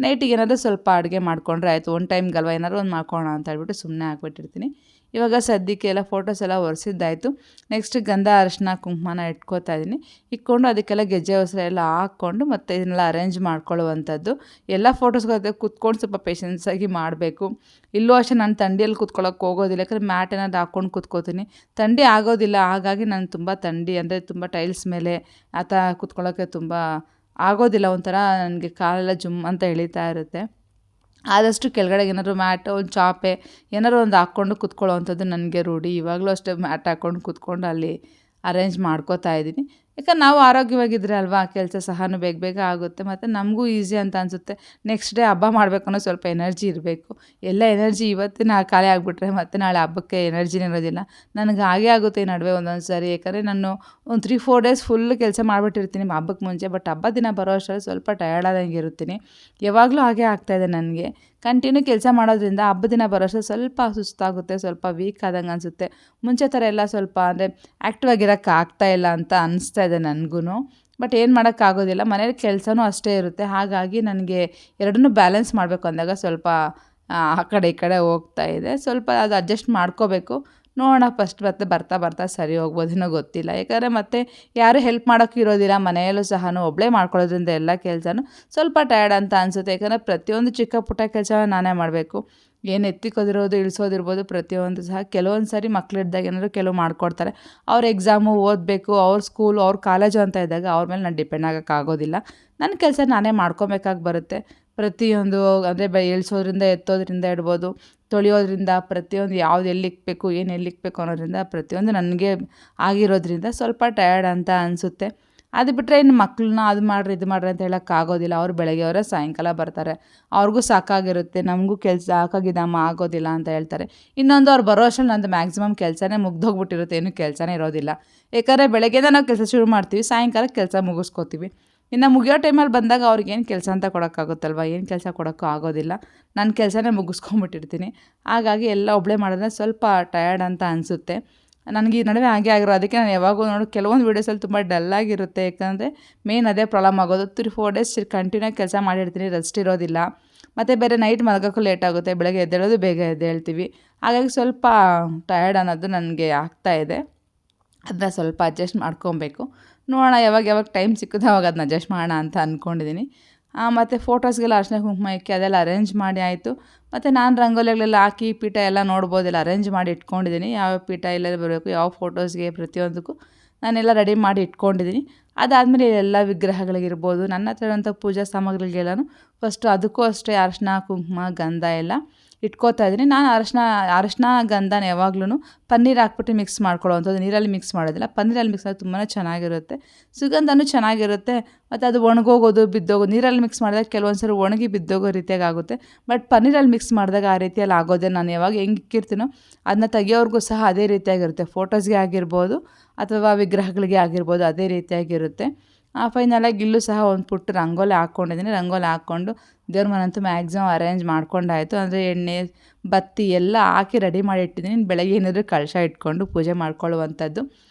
ನೈಟಿಗೆ ಏನಾದರೂ ಸ್ವಲ್ಪ ಅಡುಗೆ ಮಾಡಿಕೊಂಡ್ರೆ ಆಯಿತು, ಒನ್ ಟೈಮ್ಗಲ್ವ ಏನಾದ್ರು ಒಂದು ಮಾಡ್ಕೊಳ್ಳೋಣ ಅಂತ ಹೇಳ್ಬಿಟ್ಟು ಸುಮ್ಮನೆ ಹಾಕ್ಬಿಟ್ಟಿರ್ತೀನಿ. ಇವಾಗ ಸದ್ಯಕ್ಕೆ ಎಲ್ಲ ಫೋಟೋಸ್ ಎಲ್ಲ ಒರೆಸಿದ್ದಾಯಿತು. ನೆಕ್ಸ್ಟ್ ಗಂಧ ಅರಶಿನ ಕುಂಕುಮನ ಇಟ್ಕೋತಾ ಇದ್ದೀನಿ. ಇಟ್ಕೊಂಡು ಅದಕ್ಕೆಲ್ಲ ಗೆಜ್ಜೆ ವಸ್ತ್ರ ಎಲ್ಲ ಹಾಕ್ಕೊಂಡು ಮತ್ತು ಇದನ್ನೆಲ್ಲ ಅರೇಂಜ್ ಮಾಡ್ಕೊಳ್ಳುವಂಥದ್ದು. ಎಲ್ಲ ಫೋಟೋಸ್ಗಳು ಕುತ್ಕೊಂಡು ಸ್ವಲ್ಪ ಪೇಷನ್ಸಾಗಿ ಮಾಡಬೇಕು. ಇಲ್ಲೂ ಅಷ್ಟೇ ನಾನು ಥಂಡಿಯಲ್ಲಿ ಕುತ್ಕೊಳ್ಳೋಕೆ ಹೋಗೋದಿಲ್ಲ. ಯಾಕಂದರೆ ಮ್ಯಾಟ್ ಏನಾದ್ರು ಹಾಕ್ಕೊಂಡು ಕುತ್ಕೋತೀನಿ, ಥಂಡಿ ಆಗೋದಿಲ್ಲ. ಹಾಗಾಗಿ ನಾನು ತುಂಬ ಥಂಡಿ ಅಂದರೆ ತುಂಬ ಟೈಲ್ಸ್ ಮೇಲೆ ಆ ಥರ ಕುತ್ಕೊಳ್ಳೋಕ್ಕೆ ತುಂಬ ಆಗೋದಿಲ್ಲ. ಒಂಥರ ನನಗೆ ಕಾಲೆಲ್ಲ ಜುಮ್ ಅಂತ ಎಳೀತಾ ಇರುತ್ತೆ. ಆದಷ್ಟು ಕೆಳಗಡೆಗೆ ಏನಾದ್ರು ಮ್ಯಾಟು ಒಂದು ಚಾಪೆ ಏನಾದ್ರು ಒಂದು ಹಾಕ್ಕೊಂಡು ಕುತ್ಕೊಳ್ಳೋವಂಥದ್ದು ನನಗೆ ರೂಢಿ. ಇವಾಗಲೂ ಅಷ್ಟೇ ಮ್ಯಾಟ್ ಹಾಕ್ಕೊಂಡು ಕುತ್ಕೊಂಡು ಅಲ್ಲಿ ಅರೇಂಜ್ ಮಾಡ್ಕೋತಾ ಇದ್ದೀನಿ. ಯಾಕಂದ್ರೆ ನಾವು ಆರೋಗ್ಯವಾಗಿದ್ದರೆ ಅಲ್ವಾ ಕೆಲಸ ಸಹನೂ ಬೇಗ ಆಗುತ್ತೆ. ಮತ್ತು ನಮಗೂ ಈಸಿ ಅಂತ ಅನಿಸುತ್ತೆ. ನೆಕ್ಸ್ಟ್ ಡೇ ಹಬ್ಬ ಮಾಡಬೇಕು ಅನ್ನೋ ಸ್ವಲ್ಪ ಎನರ್ಜಿ ಇರಬೇಕು. ಎಲ್ಲ ಎನರ್ಜಿ ಇವತ್ತಿನ ಖಾಲಿ ಆಗಿಬಿಟ್ರೆ ಮತ್ತು ನಾಳೆ ಹಬ್ಬಕ್ಕೆ ಎನರ್ಜಿನೇ ಇರೋದಿಲ್ಲ. ನನಗೆ ಹಾಗೇ ಆಗುತ್ತೆ ಈ ನಡುವೆ ಒಂದೊಂದು ಸಾರಿ. ಯಾಕಂದರೆ ನಾನು ಒಂದು 3-4 ಡೇಸ್ ಫುಲ್ ಕೆಲಸ ಮಾಡಿಬಿಟ್ಟಿರ್ತೀನಿ ಹಬ್ಬಕ್ಕೆ ಮುಂಚೆ. ಬಟ್ ಹಬ್ಬದ ದಿನ ಬರೋ ಅಷ್ಟರಲ್ಲಿ ಸ್ವಲ್ಪ ಟಯರ್ಡ್ ಆದಂಗೆ ಇರ್ತೀನಿ. ಯಾವಾಗಲೂ ಹಾಗೇ ಆಗ್ತಾಯಿದೆ ನನಗೆ. ಕಂಟಿನ್ಯೂ ಕೆಲಸ ಮಾಡೋದ್ರಿಂದ ಹಬ್ಬದ ದಿನ ಬರೋಷ್ಟು ಸ್ವಲ್ಪ ಸುಸ್ತಾಗುತ್ತೆ, ಸ್ವಲ್ಪ ವೀಕ್ ಆದಂಗೆ ಅನಿಸುತ್ತೆ. ಮುಂಚೆ ಥರ ಎಲ್ಲ ಸ್ವಲ್ಪ ಅಂದರೆ ಆ್ಯಕ್ಟಿವ್ ಆಗಿರೋಕ್ಕೆ ಆಗ್ತಾಯಿಲ್ಲ ಅಂತ ಅನಿಸ್ತಾ ಇದೆ ನನಗೂ. ಬಟ್ ಏನು ಮಾಡೋಕ್ಕಾಗೋದಿಲ್ಲ, ಮನೇಲಿ ಕೆಲಸನೂ ಅಷ್ಟೇ ಇರುತ್ತೆ. ಹಾಗಾಗಿ ನನಗೆ ಎರಡನ್ನೂ ಬ್ಯಾಲೆನ್ಸ್ ಮಾಡಬೇಕು ಅಂದಾಗ ಸ್ವಲ್ಪ ಆ ಕಡೆ ಈ ಕಡೆ ಹೋಗ್ತಾ ಇದೆ. ಸ್ವಲ್ಪ ಅದು ಅಡ್ಜಸ್ಟ್ ಮಾಡ್ಕೋಬೇಕು. ನೋಡೋಣ ಫಸ್ಟ್ ಬರ್ತಾ ಸರಿ ಹೋಗ್ಬೋದೇನೋ ಗೊತ್ತಿಲ್ಲ. ಯಾಕಂದರೆ ಮತ್ತೆ ಯಾರೂ ಹೆಲ್ಪ್ ಮಾಡೋಕ್ಕೂ ಇರೋದಿಲ್ಲ. ಮನೆಯಲ್ಲೂ ಸಹ ಒಬ್ಬಳೇ ಮಾಡ್ಕೊಳ್ಳೋದ್ರಿಂದ ಎಲ್ಲ ಕೆಲಸನೂ ಸ್ವಲ್ಪ ಟಯರ್ಡ್ ಅಂತ ಅನಿಸುತ್ತೆ. ಯಾಕಂದರೆ ಪ್ರತಿಯೊಂದು ಚಿಕ್ಕ ಪುಟ್ಟ ಕೆಲಸ ನಾನೇ ಮಾಡಬೇಕು. ಏನು ಎತ್ತಿಕೋದಿರೋದು ಇಳಿಸೋದಿರ್ಬೋದು ಪ್ರತಿಯೊಂದು ಸಹ. ಕೆಲವೊಂದು ಸಾರಿ ಮಕ್ಕಳಿದ್ದಾಗ ಏನಾದರೂ ಕೆಲವು ಮಾಡಿಕೊಡ್ತಾರೆ. ಅವ್ರ ಎಕ್ಸಾಮು ಓದಬೇಕು, ಅವ್ರ ಸ್ಕೂಲು ಅವ್ರ ಕಾಲೇಜು ಅಂತ ಇದ್ದಾಗ ಅವ್ರ ಮೇಲೆ ನಾನು ಡಿಪೆಂಡ್ ಆಗೋಕ್ಕಾಗೋದಿಲ್ಲ. ನನ್ನ ಕೆಲಸ ನಾನೇ ಮಾಡ್ಕೊಬೇಕಾಗಿ ಬರುತ್ತೆ. ಪ್ರತಿಯೊಂದು ಅಂದರೆ ಇಳಿಸೋದ್ರಿಂದ ಎತ್ತೋದ್ರಿಂದ ಇಡ್ಬೋದು, ತೊಳೆಯೋದ್ರಿಂದ ಪ್ರತಿಯೊಂದು ಯಾವ್ದು ಎಲ್ಲಿಕ್ಬೇಕು ಏನು ಎಲ್ಲಿಕ್ಬೇಕು ಅನ್ನೋದ್ರಿಂದ ಪ್ರತಿಯೊಂದು ನನಗೆ ಆಗಿರೋದ್ರಿಂದ ಸ್ವಲ್ಪ ಟಯರ್ಡ್ ಅಂತ ಅನಿಸುತ್ತೆ. ಅದು ಬಿಟ್ಟರೆ ಇನ್ನು ಮಕ್ಕಳನ್ನ ಅದು ಮಾಡಿರಿ ಇದು ಮಾಡಿರಿ ಅಂತ ಹೇಳೋಕ್ಕಾಗೋದಿಲ್ಲ. ಅವ್ರು ಬೆಳಗ್ಗೆ ಅವರೇ ಸಾಯಂಕಾಲ ಬರ್ತಾರೆ. ಅವ್ರಿಗೂ ಸಾಕಾಗಿರುತ್ತೆ, ನಮಗೂ ಕೆಲಸ ಸಾಕಾಗಿದಮ್ಮ ಆಗೋದಿಲ್ಲ ಅಂತ ಹೇಳ್ತಾರೆ. ಇನ್ನೊಂದು ಅವ್ರು ಬರೋ ಅಷ್ಟರಲ್ಲಿ ನಂದು ಮ್ಯಾಕ್ಸಿಮಮ್ ಕೆಲಸನೇ ಮುಗ್ದೋಗ್ಬಿಟ್ಟಿರುತ್ತೆ, ಏನೂ ಕೆಲಸನೇ ಇರೋದಿಲ್ಲ. ಯಾಕಂದರೆ ಬೆಳಗ್ಗೆನೇ ನಾವು ಕೆಲಸ ಶುರು ಮಾಡ್ತೀವಿ, ಸಾಯಂಕಾಲ ಕೆಲಸ ಮುಗಿಸ್ಕೋತೀವಿ. ಇನ್ನು ಮುಗಿಯೋ ಟೈಮಲ್ಲಿ ಬಂದಾಗ ಅವ್ರಿಗೇನು ಕೆಲಸ ಅಂತ ಕೊಡೋಕ್ಕಾಗುತ್ತಲ್ವ, ಏನು ಕೆಲಸ ಕೊಡೋಕ್ಕೂ ಆಗೋದಿಲ್ಲ. ನನ್ನ ಕೆಲಸನೇ ಮುಗಿಸ್ಕೊಂಬಿಟ್ಟಿರ್ತೀನಿ. ಹಾಗಾಗಿ ಎಲ್ಲ ಒಬ್ಬಳೇ ಮಾಡಿದ್ರೆ ಸ್ವಲ್ಪ ಟಯರ್ಡ್ ಅಂತ ಅನಿಸುತ್ತೆ ನನಗೆ. ಈ ನಡುವೆ ಹಾಗೆ ಆಗಿರೋ, ಅದಕ್ಕೆ ನಾನು ಯಾವಾಗೂ ಕೆಲವೊಂದು ವೀಡಿಯೋಸಲ್ಲಿ ತುಂಬ ಡಲ್ಲಾಗಿರುತ್ತೆ. ಯಾಕಂದರೆ ಮೇನ್ ಅದೇ ಪ್ರಾಬ್ಲಮ್ ಆಗೋದು. 3-4 ಡೇಸ್ ಕಂಟಿನ್ಯೂ ಕೆಲಸ ಮಾಡಿರ್ತೀನಿ, ರೆಸ್ಟ್ ಇರೋದಿಲ್ಲ. ಮತ್ತು ಬೇರೆ ನೈಟ್ ಮಲಗೋಕ್ಕೂ ಲೇಟ್ ಆಗುತ್ತೆ, ಬೆಳಗ್ಗೆ ಎದ್ದೇಳೋದು ಬೇಗ ಎದ್ದೇಳ್ತೀವಿ. ಹಾಗಾಗಿ ಸ್ವಲ್ಪ ಟಯರ್ಡ್ ಅನ್ನೋದು ನನಗೆ ಆಗ್ತಾಯಿದೆ. ಅದನ್ನ ಸ್ವಲ್ಪ ಅಡ್ಜಸ್ಟ್ ಮಾಡ್ಕೊಬೇಕು. ನೋಡೋಣ ಯಾವಾಗ ಟೈಮ್ ಸಿಕ್ಕುತ್ತೆ ಅವಾಗ ಅದನ್ನ ಅಡ್ಜಸ್ಟ್ ಮಾಡೋಣ ಅಂತ ಅಂದ್ಕೊಂಡಿದ್ದೀನಿ. ಮತ್ತು ಫೋಟೋಸ್ಗೆಲ್ಲ ಅರಿಶಿನ ಕುಂಕುಮ ಇಕ್ಕಿ ಅದೆಲ್ಲ ಅರೇಂಜ್ ಮಾಡಿ ಆಯಿತು. ಮತ್ತು ನಾನು ರಂಗೋಲಿಗಳೆಲ್ಲ ಹಾಕಿ ಪೀಠ ಎಲ್ಲ ನೋಡ್ಬೋದೆಲ್ಲ ಅರೇಂಜ್ ಮಾಡಿ ಇಟ್ಕೊಂಡಿದ್ದೀನಿ. ಯಾವ ಪೀಠ ಎಲ್ಲೆಲ್ಲಿ ಬರಬೇಕು, ಯಾವ ಫೋಟೋಸ್ಗೆ ಪ್ರತಿಯೊಂದಕ್ಕೂ ನಾನೆಲ್ಲ ರೆಡಿ ಮಾಡಿ ಇಟ್ಕೊಂಡಿದ್ದೀನಿ. ಅದಾದಮೇಲೆ ಎಲ್ಲ ವಿಗ್ರಹಗಳಿಗಿರ್ಬೋದು, ನನ್ನ ಹತ್ರ ಇರೋಂಥ ಪೂಜಾ ಸಾಮಗ್ರಿಗಳಿಗೆಲ್ಲನೂ ಫಸ್ಟು ಅದಕ್ಕೂ ಅಷ್ಟೇ ಅರಿಶಿನ ಕುಂಕುಮ ಗಂಧ ಎಲ್ಲ ಇಟ್ಕೋತಾ ಇದ್ದೀನಿ. ನಾನು ಅರಶಿನ ಗಂಧನ ಯಾವಾಗ್ಲೂ ಪನ್ನೀರ್ ಹಾಕ್ಬಿಟ್ಟು ಮಿಕ್ಸ್ ಮಾಡ್ಕೊಳ್ಳೋವಂಥದ್ದು, ನೀರಲ್ಲಿ ಮಿಕ್ಸ್ ಮಾಡೋದಿಲ್ಲ. ಪನ್ನೀರಲ್ಲಿ ಮಿಕ್ಸ್ ಮಾಡೋದು ತುಂಬಾ ಚೆನ್ನಾಗಿರುತ್ತೆ, ಸುಗಂಧನೂ ಚೆನ್ನಾಗಿರುತ್ತೆ. ಮತ್ತು ಅದು ಒಣಗೋಗೋದು ಬಿದ್ದೋಗೋದು, ನೀರಲ್ಲಿ ಮಿಕ್ಸ್ ಮಾಡಿದಾಗ ಕೆಲವೊಂದು ಸರಿ ಒಣಗಿ ಬಿದ್ದೋಗೋ ರೀತಿಯಾಗಿ ಆಗುತ್ತೆ. ಬಟ್ ಪನ್ನೀರಲ್ಲಿ ಮಿಕ್ಸ್ ಮಾಡಿದಾಗ ಆ ರೀತಿಯಲ್ಲಿ ಆಗೋದೇ. ನಾನು ಯಾವಾಗ ಹೆಂಗೆ ಇಕ್ಕಿರ್ತೀನೋ ಅದನ್ನ ತೆಗಿಯೋರ್ಗೂ ಸಹ ಅದೇ ರೀತಿಯಾಗಿರುತ್ತೆ. ಫೋಟೋಸ್ಗೆ ಆಗಿರ್ಬೋದು ಅಥವಾ ವಿಗ್ರಹಗಳಿಗೆ ಆಗಿರ್ಬೋದು ಅದೇ ರೀತಿಯಾಗಿರುತ್ತೆ. ಫೈನಲಾಗಿ ಇಲ್ಲೂ ಸಹ ಒಂದು ಪುಟ್ಟ ರಂಗೋಲಿ ಹಾಕ್ಕೊಂಡಿದ್ದೀನಿ. ರಂಗೋಲಿ ಹಾಕ್ಕೊಂಡು ದೇವ್ರ ಮನೆಯಂತೂ ಮ್ಯಾಕ್ಸಿಮಮ್ ಅರೇಂಜ್ ಮಾಡ್ಕೊಂಡಾಯಿತು. ಅಂದರೆ ಎಣ್ಣೆ ಬತ್ತಿ ಎಲ್ಲ ಹಾಕಿ ರೆಡಿ ಮಾಡಿ ಇಟ್ಟಿದ್ದೀನಿ. ಬೆಳಗ್ಗೆ ಏನಾದರೂ ಕಳಶ ಇಟ್ಕೊಂಡು ಪೂಜೆ ಮಾಡ್ಕೊಳ್ಳುವಂಥದ್ದು.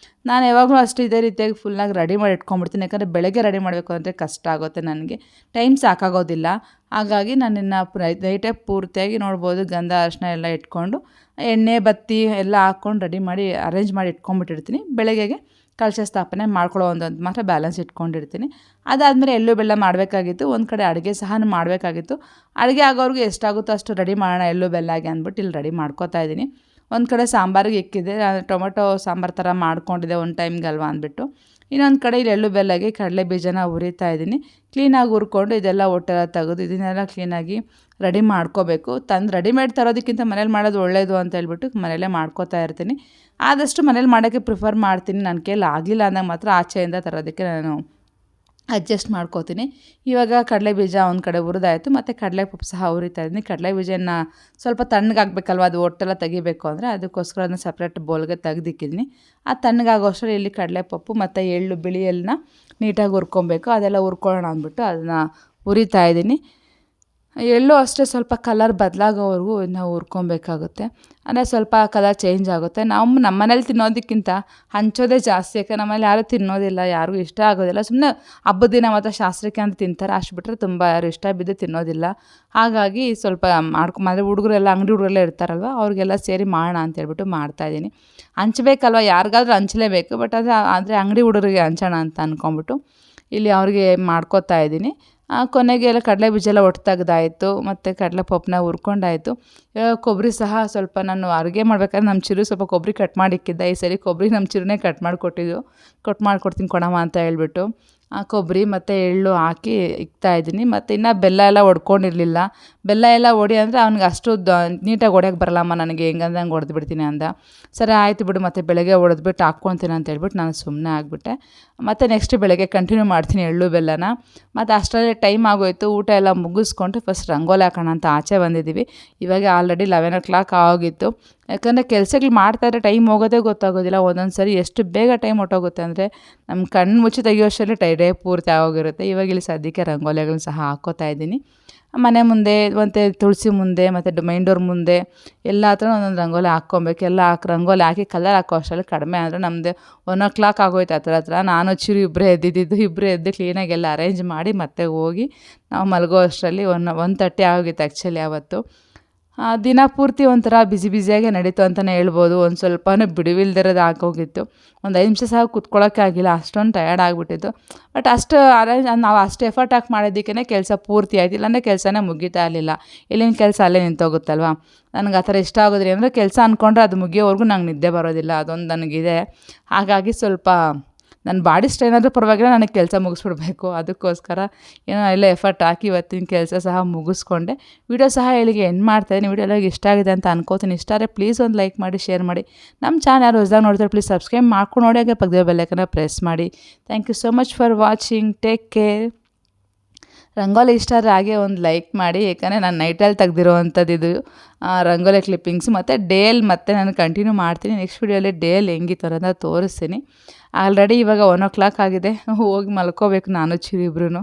ನಾನು ಯಾವಾಗಲೂ ಅಷ್ಟು ಇದೇ ರೀತಿಯಾಗಿ ಫುಲ್ಲಾಗಿ ರೆಡಿ ಮಾಡಿ ಇಟ್ಕೊಂಡ್ಬಿಡ್ತೀನಿ. ಯಾಕಂದರೆ ಬೆಳಗ್ಗೆ ರೆಡಿ ಮಾಡಬೇಕು ಅಂದರೆ ಕಷ್ಟ ಆಗುತ್ತೆ, ನನಗೆ ಟೈಮ್ ಸಾಕಾಗೋದಿಲ್ಲ. ಹಾಗಾಗಿ ನಾನಿನ್ನು ನೈಟೇ ಪೂರ್ತಿಯಾಗಿ ನೋಡ್ಬೋದು ಗಂಧ ಅರಿಶಿನ ಎಲ್ಲ ಇಟ್ಕೊಂಡು ಎಣ್ಣೆ ಬತ್ತಿ ಎಲ್ಲ ಹಾಕ್ಕೊಂಡು ರೆಡಿ ಮಾಡಿ ಅರೇಂಜ್ ಮಾಡಿ ಇಟ್ಕೊಂಡ್ಬಿಟ್ಟಿರ್ತೀನಿ. ಬೆಳಗ್ಗೆಗೆ ಕಲಶ ಸ್ಥಾಪನೆ ಮಾಡ್ಕೊಳ್ಳೋ ಒಂದೊಂದು ಮಾತ್ರ ಬ್ಯಾಲೆನ್ಸ್ ಇಟ್ಕೊಂಡಿರ್ತೀನಿ. ಅದಾದಮೇಲೆ ಎಳ್ಳು ಬೆಲ್ಲ ಮಾಡಬೇಕಾಗಿತ್ತು. ಒಂದು ಕಡೆ ಅಡುಗೆ ಸಹ ಮಾಡಬೇಕಾಗಿತ್ತು. ಅಡುಗೆ ಆಗೋವ್ರಿಗೆ ಎಷ್ಟಾಗುತ್ತೋ ಅಷ್ಟು ರೆಡಿ ಮಾಡೋಣ ಎಳ್ಳು ಬೆಲ್ಲಾಗೆ ಅಂದ್ಬಿಟ್ಟು ಇಲ್ಲಿ ರೆಡಿ ಮಾಡ್ಕೋತಾ ಇದ್ದೀನಿ. ಒಂದು ಕಡೆ ಸಾಂಬಾರಿಗೆ ಇಕ್ಕಿದ್ದೆ, ಟೊಮೆಟೊ ಸಾಂಬಾರು ಥರ ಮಾಡ್ಕೊಂಡಿದ್ದೆ ಒಂದು ಟೈಮ್ಗೆ ಅಲ್ವಾ ಅಂದ್ಬಿಟ್ಟು. ಇನ್ನೊಂದು ಕಡೆ ಇಲ್ಲಿ ಎಳ್ಳು ಬೆಲ್ಲಗೆ ಕಡಲೆ ಬೀಜನ ಹುರಿತಾ ಇದ್ದೀನಿ. ಕ್ಲೀನಾಗಿ ಹುರ್ಕೊಂಡು ಇದೆಲ್ಲ ಒಟ್ಟೆಲ್ಲ ತೆಗೆದು ಇದನ್ನೆಲ್ಲ ಕ್ಲೀನಾಗಿ ರೆಡಿ ಮಾಡ್ಕೋಬೇಕು. ರೆಡಿಮೇಡ್ ತರೋದಕ್ಕಿಂತ ಮನೇಲಿ ಮಾಡೋದು ಒಳ್ಳೆಯದು ಅಂತ ಹೇಳ್ಬಿಟ್ಟು ಮನೆಯಲ್ಲೇ ಮಾಡ್ಕೋತಾ ಇರ್ತೀನಿ. ಆದಷ್ಟು ಮನೇಲಿ ಮಾಡೋಕ್ಕೆ ಪ್ರಿಫರ್ ಮಾಡ್ತೀನಿ. ನನ್ನ ಕೈಯಲ್ಲಿ ಆಗಲಿಲ್ಲ ಅಂದಾಗ ಮಾತ್ರ ಆಚೆಯಿಂದ ತರೋದಕ್ಕೆ ನಾನು ಅಡ್ಜಸ್ಟ್ ಮಾಡ್ಕೋತೀನಿ. ಇವಾಗ ಕಡಲೆ ಬೀಜ ಒಂದು ಕಡೆ ಹುರಿದಾಯಿತು, ಮತ್ತು ಕಡಲೆಪಪ್ಪು ಸಹ ಹುರಿತಾ ಇದ್ದೀನಿ. ಕಡಲೆ ಬೀಜನ ಸ್ವಲ್ಪ ತಣ್ಣಗಾಗಬೇಕಲ್ವ, ಅದು ಒಟ್ಟೆಲ್ಲ ತೆಗಿಬೇಕು ಅಂದರೆ ಅದಕ್ಕೋಸ್ಕರ ಅದನ್ನು ಸಪ್ರೇಟ್ ಬೌಲ್ಗೆ ತೆಗೆದಿಕ್ಕಿದ್ದೀನಿ. ಆ ತಣ್ಣಗಾಗೋ ಅಷ್ಟರಲ್ಲಿ ಇಲ್ಲಿ ಕಡಲೆಪಪ್ಪು ಮತ್ತು ಎಳ್ಳು ಬಿಳಿ ಎಳ್ಳನ್ನ ನೀಟಾಗಿ ಹುರ್ಕೊಬೇಕು. ಅದೆಲ್ಲ ಹುರ್ಕೊಳ್ಳೋಣ ಅಂದ್ಬಿಟ್ಟು ಅದನ್ನು ಹುರಿತಾ ಇದ್ದೀನಿ. ಎಳ್ಳು ಅಷ್ಟೇ ಸ್ವಲ್ಪ ಕಲರ್ ಬದಲಾಗೋವರೆಗೂ ನಾವು ಹುರ್ಕೊಬೇಕಾಗುತ್ತೆ. ಅಂದರೆ ಸ್ವಲ್ಪ ಕಲರ್ ಚೇಂಜ್ ಆಗುತ್ತೆ. ನಮ್ಮ ಮನೇಲಿ ತಿನ್ನೋದಕ್ಕಿಂತ ಹಂಚೋದೇ ಜಾಸ್ತಿ. ಯಾಕೆ ನಮ್ಮಲ್ಲಿ ಯಾರೂ ತಿನ್ನೋದಿಲ್ಲ, ಯಾರಿಗೂ ಇಷ್ಟ ಆಗೋದಿಲ್ಲ. ಸುಮ್ಮನೆ ಹಬ್ಬದ ದಿನ ಮತ್ತು ಶಾಸ್ತ್ರಕ್ಕೆ ಅಂತ ತಿಂತಾರೆ, ಅಷ್ಟು ಬಿಟ್ಟರೆ ತುಂಬ ಯಾರು ಇಷ್ಟ ಬಿದ್ದು ತಿನ್ನೋದಿಲ್ಲ. ಹಾಗಾಗಿ ಸ್ವಲ್ಪ ಅಂದರೆ ಹುಡುಗರೆಲ್ಲ ಅಂಗಡಿ ಹುಡುಗರೆಲ್ಲ ಇರ್ತಾರಲ್ವ, ಅವ್ರಿಗೆಲ್ಲ ಸೇರಿ ಮಾಡೋಣ ಅಂತೇಳ್ಬಿಟ್ಟು ಮಾಡ್ತಾಯಿದ್ದೀನಿ. ಹಂಚಬೇಕಲ್ವ, ಯಾರಿಗಾದ್ರೂ ಹಂಚಲೇಬೇಕು. ಬಟ್ ಆದರೆ ಅಂಗಡಿ ಹುಡುಗರಿಗೆ ಹಂಚೋಣ ಅಂತ ಅಂದ್ಕೊಂಬಿಟ್ಟು ಇಲ್ಲಿ ಅವ್ರಿಗೆ ಮಾಡ್ಕೋತಾ ಇದ್ದೀನಿ. ಕೊನೆಗೆ ಎಲ್ಲ ಕಡಲೆ ಬೀಜ ಎಲ್ಲ ಒಟ್ಟು ತೆಗ್ದಾಯಿತು, ಮತ್ತು ಕಡಲೆಪಪ್ಪನ್ನ ಹುರ್ಕೊಂಡಾಯಿತು. ಕೊಬ್ಬರಿ ಸಹ ಸ್ವಲ್ಪ ನಾನು ಅಡುಗೆ ಮಾಡ್ಬೇಕಾದ್ರೆ ನಮ್ಮ ಚಿರು ಸ್ವಲ್ಪ ಕೊಬ್ಬರಿ ಕಟ್ ಮಾಡಿ ಇಕ್ಕಿದ್ದೆ. ಈ ಸರಿ ಕೊಬ್ಬರಿ ನಮ್ಮ ಚಿರುನೇ ಕಟ್ ಮಾಡಿಕೊಡ್ತೀನಿ ಕೊಡಮ್ಮ ಅಂತ ಹೇಳ್ಬಿಟ್ಟು ಕೊಬ್ಬರಿ ಮತ್ತು ಎಳ್ಳು ಹಾಕಿ ಇಕ್ತಾಯಿದ್ದೀನಿ. ಮತ್ತು ಇನ್ನು ಬೆಲ್ಲ ಎಲ್ಲ ಒಡ್ಕೊಂಡಿರಲಿಲ್ಲ. ಬೆಲ್ಲ ಎಲ್ಲ ಒಡಿ ಅಂದರೆ ಅವ್ನಿಗೆ ಅಷ್ಟು ನೀಟಾಗಿ ಹೊಡ್ಯೋಕ್ಕೆ ಬರಲ್ಲಮ್ಮ ನನಗೆ, ಹೆಂಗಂದ್ರೆ ಹಂಗೆ ಹೊಡೆದ್ಬಿಡ್ತೀನಿ ಅಂದ. ಸರಿ ಆಯಿತು ಬಿಡು, ಮತ್ತು ಬೆಳಗ್ಗೆ ಹೊಡೆದ್ಬಿಟ್ಟು ಹಾಕ್ಕೊತೀನಿ ಅಂತ ಹೇಳ್ಬಿಟ್ಟು ನಾನು ಸುಮ್ಮನೆ ಆಗಿಬಿಟ್ಟೆ. ಮತ್ತು ನೆಕ್ಸ್ಟ್ ಬೆಳಗ್ಗೆ ಕಂಟಿನ್ಯೂ ಮಾಡ್ತೀನಿ ಎಳ್ಳು ಬೆಲ್ಲನ. ಮತ್ತು ಅಷ್ಟರಲ್ಲೇ ಟೈಮ್ ಆಗೋಯಿತು. ಊಟ ಎಲ್ಲ ಮುಗಿಸ್ಕೊಂಡು ಫಸ್ಟ್ ರಂಗೋಲಿ ಹಾಕೋಣ ಅಂತ ಆಚೆ ಬಂದಿದ್ದೀವಿ. ಇವಾಗ ಆಲ್ರೆಡಿ 11 o'clock ಆಗಿತ್ತು. ಯಾಕಂದರೆ ಕೆಲಸಗಳು ಮಾಡ್ತಾಯಿದ್ರೆ ಟೈಮ್ ಹೋಗೋದೇ ಗೊತ್ತಾಗೋದಿಲ್ಲ. ಒಂದೊಂದು ಸರಿ ಎಷ್ಟು ಬೇಗ ಟೈಮ್ ಹೊಟ್ಟೋಗುತ್ತೆ ಅಂದರೆ ನಮ್ಮ ಕಣ್ಣು ಮುಚ್ಚಿ ತೆಗಿಯೋಷ್ಟರಲ್ಲಿ ಡೇ ಪೂರ್ತಿ ಆಗೋಗಿರುತ್ತೆ. ಇವಾಗ ಇಲ್ಲಿ ಸದ್ಯಕ್ಕೆ ರಂಗೋಲಿಗಳನ್ನ ಸಹ ಹಾಕ್ಕೋತಾ ಇದ್ದೀನಿ. ಮನೆ ಮುಂದೆ ಮತ್ತು ತುಳಸಿ ಮುಂದೆ ಮತ್ತು ಮೈನ್ ಡೋರ್ ಮುಂದೆ ಎಲ್ಲ ಹತ್ರ ಒಂದೊಂದು ರಂಗೋಲಿ ಹಾಕ್ಕೊಬೇಕು. ಎಲ್ಲ ರಂಗೋಲಿ ಹಾಕಿ ಕಲರ್ ಹಾಕೋ ಅಷ್ಟರಲ್ಲಿ ಕಡಿಮೆ ಅಂದರೆ ನಮ್ಮದು 1 o'clock ಆಗೋಯ್ತು ಹತ್ರ. ನಾನು ಚಿರು ಇಬ್ಬರೇ ಎದ್ದು ಕ್ಲೀನಾಗಿ ಎಲ್ಲ ಅರೇಂಜ್ ಮಾಡಿ ಮತ್ತೆ ಹೋಗಿ ನಾವು ಮಲಗೋ ಅಷ್ಟರಲ್ಲಿ 1:30 ಆಗೋಗಿತ್ತು ಆ್ಯಕ್ಚುಲಿ ಆವತ್ತು. ದಿನ ಪೂರ್ತಿ ಒಂಥರ ಬ್ಯುಸಿಯಾಗೇ ನಡೀತು ಅಂತಲೇ ಹೇಳ್ಬೋದು. ಒಂದು ಸ್ವಲ್ಪನೂ ಬಿಡುವಿಲ್ದಿರೋದು ಆಗೋಗಿತ್ತು. ಒಂದು 5 ನಿಮಿಷ ಸಹ ಕೂತ್ಕೊಳ್ಳೋಕ್ಕೆ ಆಗಿಲ್ಲ, ಅಷ್ಟೊಂದು ಟಯರ್ಡ್ ಆಗಿಬಿಟ್ಟಿತ್ತು. ಬಟ್ ನಾವು ಅಷ್ಟು ಎಫರ್ಟ್ ಹಾಕಿ ಮಾಡಿದ್ದಕ್ಕೇ ಕೆಲಸ ಪೂರ್ತಿ ಆಯ್ತು, ಇಲ್ಲಾಂದರೆ ಕೆಲಸನೇ ಮುಗೀತಾ ಇರಲಿಲ್ಲ. ಇಲ್ಲಿನ ಕೆಲಸ ಅಲ್ಲೇ ನಿಂತೋಗುತ್ತಲ್ವ. ನನಗೆ ಆ ಥರ ಇಷ್ಟ ಆಗೋದ್ರಿ ಅಂದರೆ ಕೆಲಸ ಅಂದ್ಕೊಂಡ್ರೆ ಅದು ಮುಗಿಯೋವರೆಗೂ ನಂಗೆ ನಿದ್ದೆ ಬರೋದಿಲ್ಲ, ಅದೊಂದು ನನಗಿದೆ. ಹಾಗಾಗಿ ಸ್ವಲ್ಪ ನನ್ನ ಬಾಡಿ ಸ್ಟ್ರೈನ್ ಆದರೂ ಪರವಾಗಿಲ್ಲ, ನನಗೆ ಕೆಲಸ ಮುಗಿಸ್ಬಿಡ್ಬೇಕು. ಅದಕ್ಕೋಸ್ಕರ ಏನೋ ಎಲ್ಲ ಎಫರ್ಟ್ ಹಾಕಿ ಇವತ್ತಿನ ಕೆಲಸ ಸಹ ಮುಗಿಸ್ಕೊಂಡೆ. ವಿಡಿಯೋ ಸಹ ಇಲ್ಲಿಗೆ ಎಂಡ್ ಮಾಡ್ತಾಯಿದ್ದೀನಿ. ವಿಡಿಯೋ ಎಲ್ಲ ಇಷ್ಟ ಆಗಿದೆ ಅಂತ ಅನ್ಕೋತೀನಿ. ಇಷ್ಟ ಆದರೆ ಪ್ಲೀಸ್ ಒಂದು ಲೈಕ್ ಮಾಡಿ, ಶೇರ್ ಮಾಡಿ. ನಮ್ಮ ಚಾನಲ್ ಯಾರು ಹೊಸದಾಗಿ ನೋಡ್ತಾರೆ ಪ್ಲೀಸ್ ಸಬ್ಸ್ಕ್ರೈಬ್ ಮಾಡ್ಕೊಂಡು ನೋಡಿ, ಹಾಗೆ ಪಕ್ಕದ ಬೆಲ್ ಐಕಾನ್ನ ಪ್ರೆಸ್ ಮಾಡಿ. Thank you so much for watching. Take care. Rangoli ಇಷ್ಟ ಆದರೆ ಹಾಗೆ ಒಂದು ಲೈಕ್ ಮಾಡಿ. ಯಾಕಂದರೆ ನಾನು ನೈಟಲ್ಲಿ ತೆಗ್ದಿರೋ ಇದು ರಂಗೋಲಿ ಕ್ಲಿಪ್ಪಿಂಗ್ಸ್. ಮತ್ತು ಡೇಯಲ್ಲಿ ಮತ್ತೆ ನಾನು ಕಂಟಿನ್ಯೂ ಮಾಡ್ತೀನಿ. ನೆಕ್ಸ್ಟ್ ವೀಡಿಯೋಲಿ ಡೇಯಲ್ಲಿ ಹೆಂಗಿತ್ತು ಅನ್ನೋದನ್ನ ತೋರಿಸ್ತೀನಿ. ಆಲ್ರೆಡಿ ಇವಾಗ 1 o'clock ಆಗಿದೆ, ಹೋಗಿ ಮಲ್ಕೋಬೇಕು ನಾನು ಚಿರು ಇಬ್ರೂ.